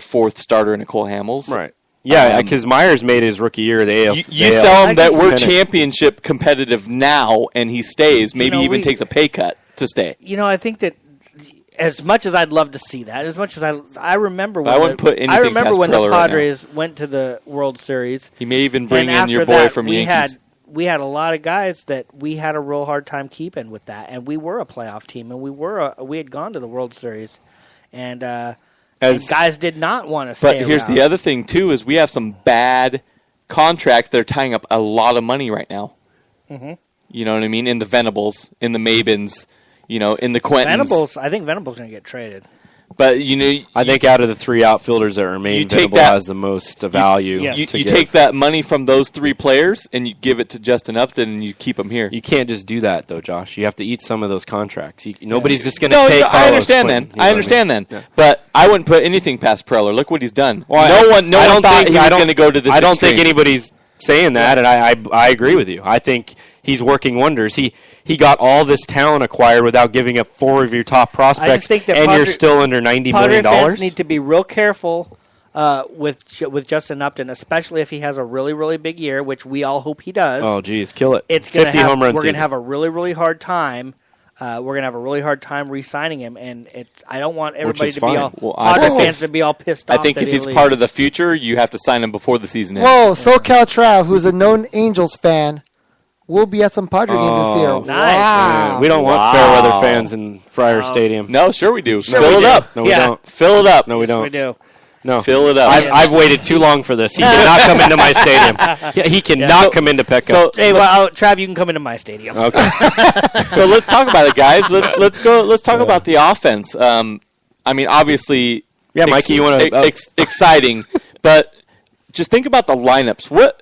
fourth starter Nicole Hamels, right? Yeah, because Myers made his rookie year the AL. You sell him that we're championship competitive now, and he stays. Maybe even takes a pay cut to stay. I think that as much as I'd love to see that, as much as I remember when I wouldn't put anything I remember past when the Preller Padres went to the World Series. He may even bring and in your after boy that, from Yankees. We had a lot of guys that we had a real hard time keeping with that, and we were a playoff team, and we had gone to the World Series, and guys did not want to stay. But here's around. the other thing too: is we have some bad contracts that are tying up a lot of money right now. Mm-hmm. You know what I mean? In the Venables, in the Mabins, in the Quentins. I think Venables going to get traded. But I think out of the three outfielders that remain, Venable has the most value. You take that money from those three players and you give it to Justin Upton and you keep him here. You can't just do that though, Josh. You have to eat some of those contracts. Nobody's just going to take. I understand then. I understand then. Yeah. But I wouldn't put anything past Preller. Look what he's done. Well, no one thought he was going to go to this. I don't think anybody's saying that, and I agree with you. I think he's working wonders. He got all this talent acquired without giving up 4 of your top prospects, I just think that you're still under $90 million. Fans need to be real careful with Justin Upton, especially if he has a really, really big year, which we all hope he does. Oh, geez, kill it! It's 50 home run. We're going to have a really, really hard time. We're going to have a really hard time re-signing him, and I don't want everybody to be all Padre fans to be all pissed off. I think if he's part of the future, you have to sign him before the season ends. Whoa, SoCal Trav, who's a known Angels fan, will be at some Padre games this year. Nice. Wow. We don't want fair weather fans in Friar Stadium. No, sure we do. Sure Fill we it do. up. No, we don't. Fill it up. No, we don't. We do. No. Fill it up. I've waited too long for this. He cannot come into my stadium. Yeah, he cannot come into Petco. Trav, you can come into my stadium. Okay. So let's talk about it, guys. Let's go. Let's talk about the offense. I mean, obviously, yeah, Mikey, you want to exciting, but just think about the lineups. What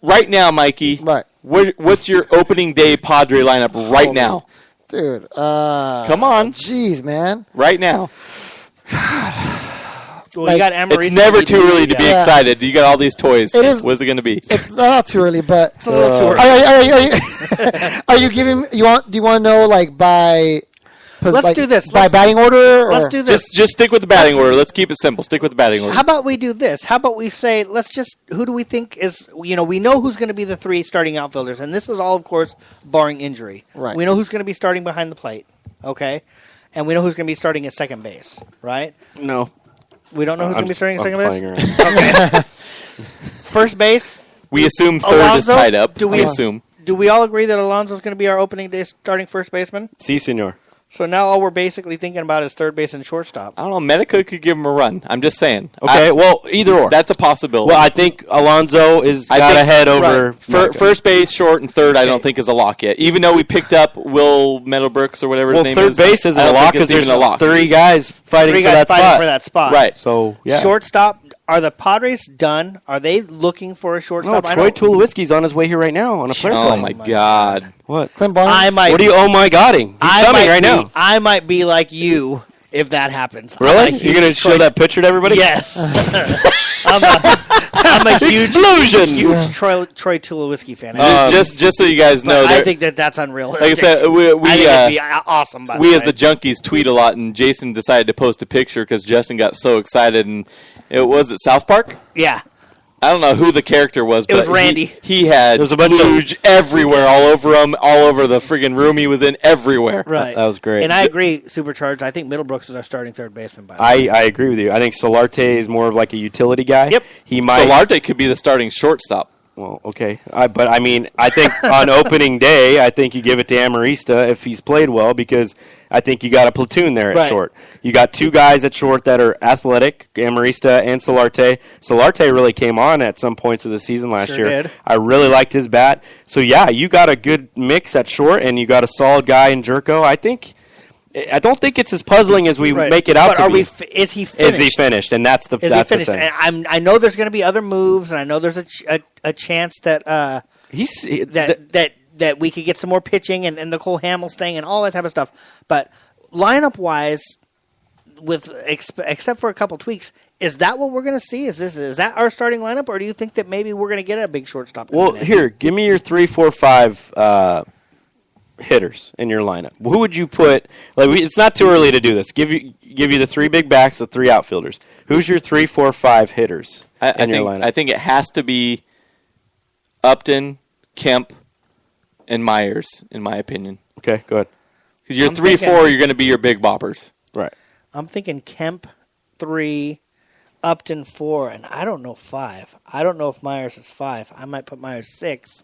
right now, Mikey? Right. What's your opening day Padre lineup right now? Dude, come on. Jeez, man. Right now. Well, you got Emery. It's never too early to be excited. You got all these toys. It is. What's it going to be? It's not too early, but it's a little too early. Are you giving? Do you want to know by? Let's do this. By batting order? Or? Let's do this. Just stick with the batting order. Let's keep it simple. Stick with the batting order. How about we do this? How about we say, who do we think is, we know who's going to be the 3 starting outfielders, and this is all, of course, barring injury. Right. We know who's going to be starting behind the plate, okay? And we know who's going to be starting at second base, right? No. We don't know who's going to be starting at second base? Okay. First base. We assume third Alonso, is tied up. We assume. Do we all agree that Alonso's going to be our opening day starting first baseman? Si, senor. So now all we're basically thinking about is third base and shortstop. I don't know. Medica could give him a run. I'm just saying. Okay, well, either or. That's a possibility. Well, I think Alonso got ahead over first base, short, and third. I don't think is a lock yet. Even though we picked up Will Meadowbrooks or whatever his name is. Third base isn't a lock because there's 3 guys fighting for that spot. Right. So yeah. Shortstop. Are the Padres done? Are they looking for a shortstop? No, Troy Tulowitzki's on his way here right now on a flare plane. Oh my God! What? Clint Barnes? What are you? Oh my Godding! He's coming right now. I might be like you if that happens. Really? You're going to show that picture to everybody? Yes. I'm a huge Troy Tulowitzki fan. Just so you guys know, I think that's unrealistic. Like I said, I think it'd be awesome. By we as the Junkies tweet a lot, and Jason decided to post a picture because Justin got so excited, and it was at South Park. Yeah. I don't know who the character was, but it was Randy. He had there was a bunch of everywhere, all over him, all over the friggin' room he was in, everywhere. Right. That was great. And I agree, Supercharged. I think Middlebrooks is our starting third baseman. By the way. I agree with you. I think Solarte is more of like a utility guy. Yep. Solarte could be the starting shortstop. Well, okay. But, I mean, I think on opening day, I think you give it to Amarista if he's played well because I think you got a platoon there at short. You got two guys at short that are athletic, Amarista and Solarte. Solarte really came on at some points of the season last year. Did. I really liked his bat. So, yeah, you got a good mix at short, and you got a solid guy in Jerko. I don't think it's as puzzling as we make it out to be. Is he finished? Is he finished? And that's the the thing. And I know there's going to be other moves, and I know there's a chance that that we could get some more pitching and the Cole Hamels thing and all that type of stuff. But lineup wise, except for a couple tweaks, is that what we're going to see? Is that our starting lineup, or do you think that maybe we're going to get a big shortstop? Well, here, give me your 3, 4, 5. Hitters in your lineup. Who would you put? It's not too early to do this. Give you the 3 big backs, the 3 outfielders. Who's your 3, 4, 5 hitters in your lineup? I think it has to be Upton, Kemp, and Myers, in my opinion. Okay, go ahead. Because your 3, 4, you're going to be your big boppers. Right. I'm thinking Kemp 3, Upton 4, and I don't know 5. I don't know if Myers is 5. I might put Myers 6.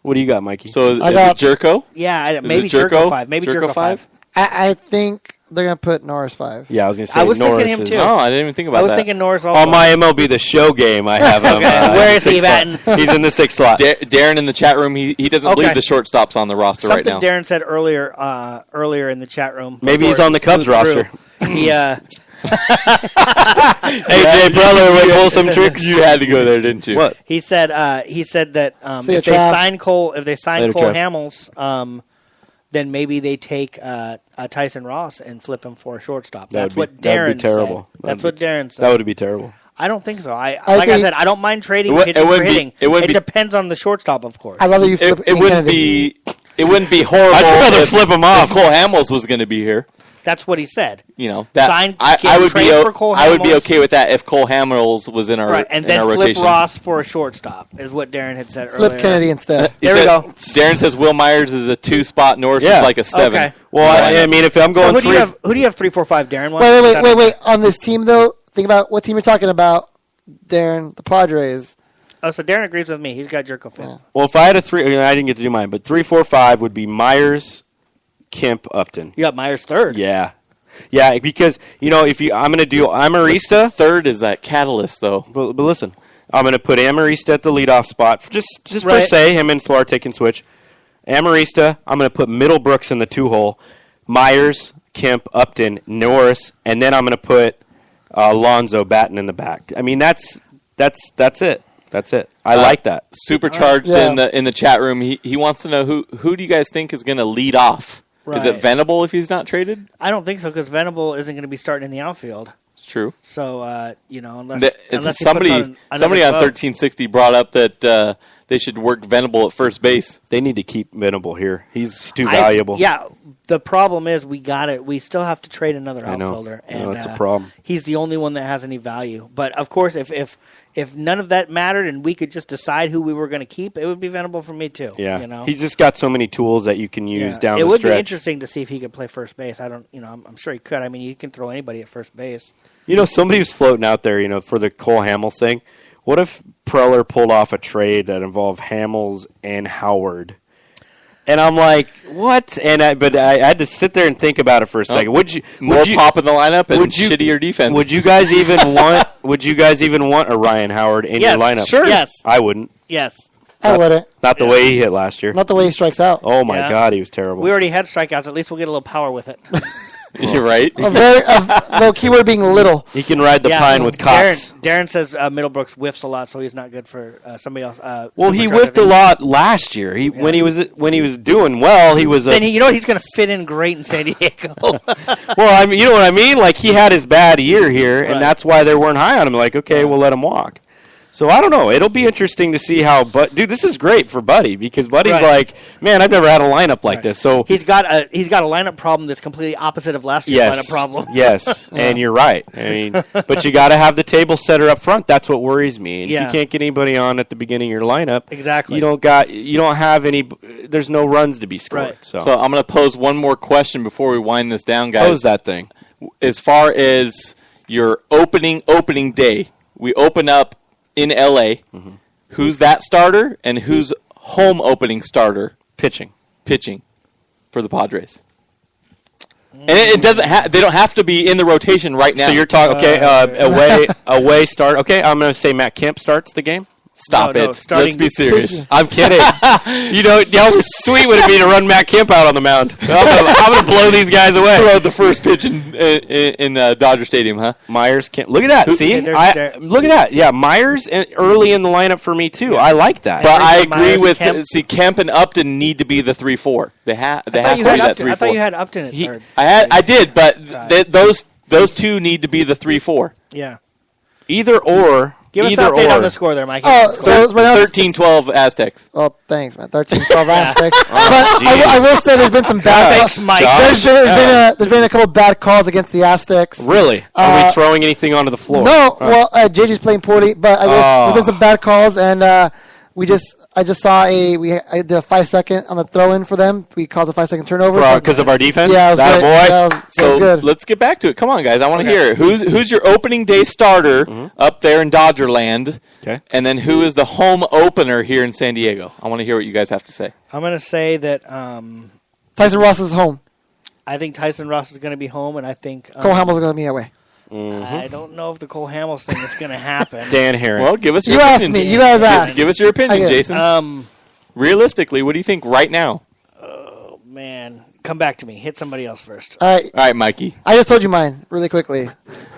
What do you got, Mikey? So is it Jerko? Yeah, maybe Jerko 5. Maybe Jerko 5. I think they're going to put Norris 5. Yeah, I was going to say I was Norris thinking him too. Oh, I didn't even think about that. I was thinking Norris also. On my MLB The Show game, I have him. Where is he batting? He's in the 6th slot. Darren in the chat room, he doesn't believe the shortstop's on the roster right now. Something Darren said earlier in the chat room. Maybe he's on the Cubs roster. He AJ Preller would pull some tricks. You had to go there, didn't you? What? He said that if they sign Cole Hamels, then maybe they take Tyson Ross and flip him for a shortstop. That's what Darren said. That's what Darren said. That would be terrible. I don't think so. I said, I don't mind trading pitching for hitting. It depends on the shortstop, of course. I'd rather you flip. It wouldn't be horrible. I'd rather flip him off. If Cole Hamels was going to be here. That's what he said. You know that I would be okay with that if Cole Hamels was in our and then flip rotation. Ross for a shortstop is what Darren had said earlier. Flip Kennedy instead. There we go. Darren says Will Myers is a 2-spot. Norris is like a 7. Okay. Well, I mean, if I'm going who do you have 3, 4, 5, Darren? Wait. On this team though, think about what team you're talking about. Darren, the Padres. Oh, so Darren agrees with me. He's got Jerko 5th. Yeah. Well, if I had a 3, I didn't get to do mine, but 3, 4, 5 would be Myers, Kemp, Upton. You got Myers 3rd. Yeah, because, I'm going to do Amarista. 3rd is that catalyst, though. But listen, I'm going to put Amarista at the leadoff spot. Just per se, him and Solarte can switch. Amarista, I'm going to put Middlebrooks in the 2-hole. Myers, Kemp, Upton, Norris, and then I'm going to put Alonso batting in the back. I mean, that's it. That's it. I like that. Supercharged in the chat room. He wants to know who do you guys think is going to lead off? Right. Is it Venable if he's not traded? I don't think so because Venable isn't going to be starting in the outfield. It's true. So unless somebody on 1360 brought up that they should work Venable at first base. They need to keep Venable here. He's too valuable. Yeah. The problem is we still have to trade another outfielder. I know, it's a problem. He's the only one that has any value. But of course, if none of that mattered and we could just decide who we were going to keep, it would be Venable for me too. Yeah, he's just got so many tools that you can use down the stretch. It would be interesting to see if he could play first base. I'm sure he could. I mean, you can throw anybody at first base. Somebody was floating out there, for the Cole Hamels thing. What if Preller pulled off a trade that involved Hamels and Howard? And I'm like, what? But I had to sit there and think about it for a second. Would you pop in the lineup and shittier defense? Would you guys even want a Ryan Howard in your lineup? Sure. Yes. I wouldn't. Yes. I wouldn't. Not the way he hit last year. Not the way he strikes out. Oh my God, he was terrible. We already had strikeouts. At least we'll get a little power with it. You're right. The keyword being little. He can ride the pine with cots. Darren says Middlebrooks whiffs a lot, so he's not good for somebody else. Well, he whiffed a lot last year. When he was doing well, he was. Then you know what? He's going to fit in great in San Diego. Well, I mean, you know what I mean. Like he had his bad year here, and that's why they weren't high on him. Like, okay, we'll let him walk. So I don't know. It'll be interesting to see how. But dude, this is great for Buddy because Buddy's like, man, I've never had a lineup like this. So he's got a lineup problem that's completely opposite of last year's lineup problem. Yes, and you're right. I mean, but you got to have the table setter up front. That's what worries me. And if you can't get anybody on at the beginning of your lineup, exactly, you don't have any. There's no runs to be scored. Right. So I'm going to pose one more question before we wind this down, guys. Pose that thing. As far as your opening day, we open up in LA. Mm-hmm. Who's that starter and who's home opening starter? Pitching for the Padres. And it doesn't. They don't have to be in the rotation right now. So you're talking away start. Okay, I'm going to say Matt Kemp starts the game. Stop it. Let's be serious. I'm kidding. How sweet would it be to run Matt Kemp out on the mound? I'm going to blow these guys away. Throw the first pitch in Dodger Stadium, huh? Myers can't. Look at that. See? Look at that. Yeah, Myers early in the lineup for me, too. I like that. But I agree with Kemp and Upton need to be the 3-4. They have to be that 3-4. I thought you had Upton at third. I did, but those two need to be the 3-4. Yeah. Either or. Give us an update on the score there, Mike. So right now 13-12 Aztecs. Oh, thanks, man. 13-12 Aztecs. But I will say there's been some bad calls. Thanks, Mike. There's been a couple of bad calls against the Aztecs. Really? Are we throwing anything onto the floor? No. Well, JJ's playing poorly, but there's been some bad calls, and I just saw I did a 5-second on the throw-in for them. We caused a 5-second turnover. Because of our defense? Yeah, it was that good. Boy. So good. Let's get back to it. Come on, guys. I want to hear it. Who's your opening day starter up there in Dodgerland? Okay. And then who is the home opener here in San Diego? I want to hear what you guys have to say. I'm going to say that Tyson Ross is home. I think Tyson Ross is going to be home, and I think Cole Hamels is going to be away. I don't know if the Cole Hamels thing is going to happen. Dan Herron. Well, give us your You opinion. asked me. You guys asked. Give us your opinion, Jason. Realistically, what do you think right now? Oh, man. Come back to me. Hit somebody else first. All right, Mikey. I just told you mine really quickly.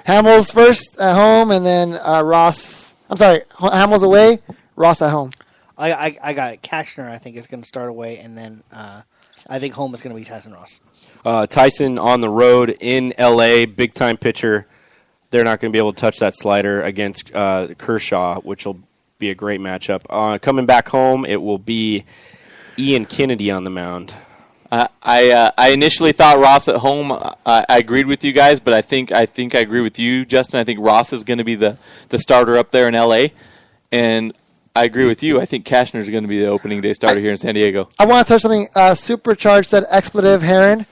Hamels first at home, and then Ross. I'm sorry, Hamels away, Ross at home. I got it. Cashner, I think, is going to start away, and then I think home is going to be Tyson Ross. Tyson on the road in L.A., big-time pitcher. They're not going to be able to touch that slider against Kershaw, which will be a great matchup. Coming back home, it will be Ian Kennedy on the mound. I initially thought Ross at home. I agreed with you guys, but I think I agree with you, Justin. I think Ross is going to be the starter up there in L.A., and I agree with you. I think Cashner is going to be the opening day starter here in San Diego. I want to touch something. Supercharged said expletive Heron.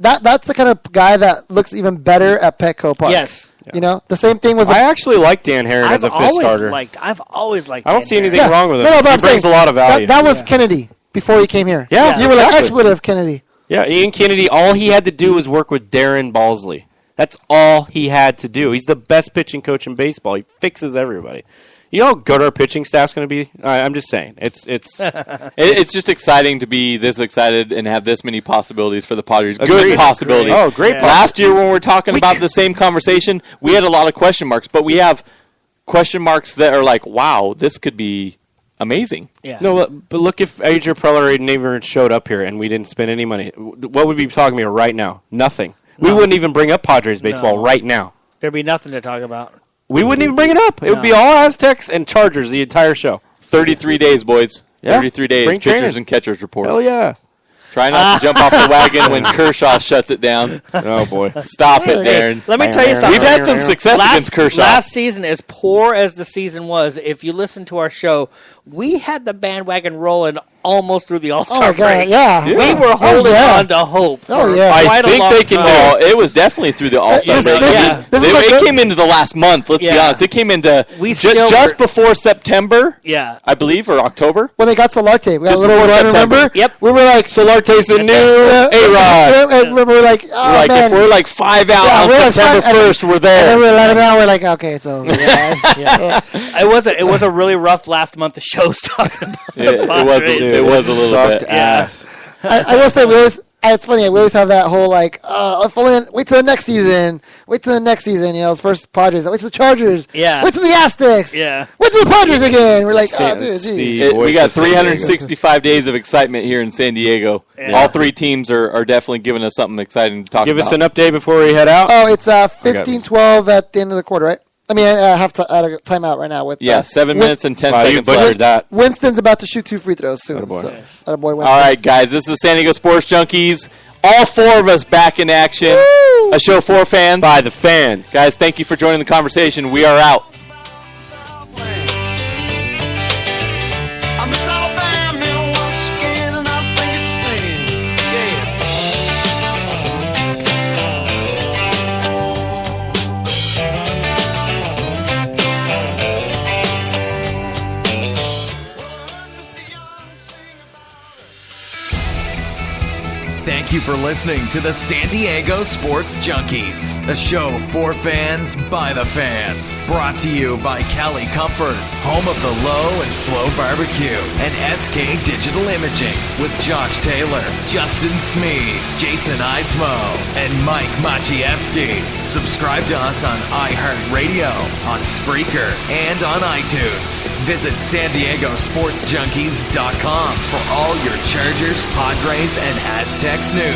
That's the kind of guy that looks even better at Petco Park. Yes. Yeah. You know, the same thing was. I actually like Dan Herron as a fifth starter. I've always liked. I don't see anything wrong with him. No, but he brings a lot of value. That was Kennedy before he came here. Yeah, you were like expletive Kennedy. Yeah, Ian Kennedy. All he had to do was work with Darren Balsley. That's all he had to do. He's the best pitching coach in baseball. He fixes everybody. You know how good our pitching staff's going to be? I'm just saying. It's just exciting to be this excited and have this many possibilities for the Padres. Agreed. Good possibilities. Oh, great. Yeah. Last year when we were talking about the same conversation, we had a lot of question marks, but we have question marks that are like, wow, this could be amazing. Yeah. No, but look if Adrian Preller never showed up here and we didn't spend any money. What would we be talking about right now? Nothing. No. We wouldn't even bring up Padres baseball right now. There'd be nothing to talk about. We wouldn't even bring it up. It would be all Aztecs and Chargers the entire show. 33 days, boys. Yeah. 33 days. Spring Pitchers training. and catchers report. Hell yeah. Try not to jump off the wagon when Kershaw shuts it down. Oh, boy. Stop it, Darren. Let me tell you something. We've had some success against Kershaw. Last season, as poor as the season was, if you listen to our show, we had the bandwagon rolling almost through the All-Star break. Yeah. We were holding on to hope. I think they can. No, it was definitely through the All-Star break. It came into the last month. Let's be honest. It came into just before September. Yeah, I believe, or October when they got Solarte. We got a little run. Remember? Yep. We were like Solarte's the new A-Rod. We were like, oh, man. If we're like 5 out on September 1st, we're there. And then we're 11 out. We're like, okay, it's over. It was a really rough last month of shows talking about it was a little bit. Ass. I will say it's funny. We always have that whole like, wait till the next season. Wait till the next season. You know, it's first Padres. Wait till the Chargers. Yeah. Wait till the Aztecs. Yeah. Wait till the Padres again. We're like, oh, dude, geez. We got 365 days of excitement here in San Diego. Yeah. All three teams are definitely giving us something exciting to talk about. Give us an update before we head out. Oh, it's 15-12 at the end of the quarter, right? I mean, I have to add a timeout right now with 7 minutes and 10 seconds you left. that. Winston's about to shoot 2 free throws soon. Attaboy. So, attaboy Winston. All right, guys, this is San Diego Sports Junkies. All 4 of us back in action. Woo! A show for fans. By the fans. Guys, thank you for joining the conversation. We are out. I'm a South Middle once again, and I think it's the same. Thank you for listening to the San Diego Sports Junkies, a show for fans by the fans. Brought to you by Cali Comfort, home of the low and slow barbecue, and SK Digital Imaging with Josh Taylor, Justin Smee, Jason Eidsmo, and Mike Maciejewski. Subscribe to us on iHeartRadio, on Spreaker, and on iTunes. Visit SanDiegoSportsJunkies.com for all your Chargers, Padres, and Aztecs news.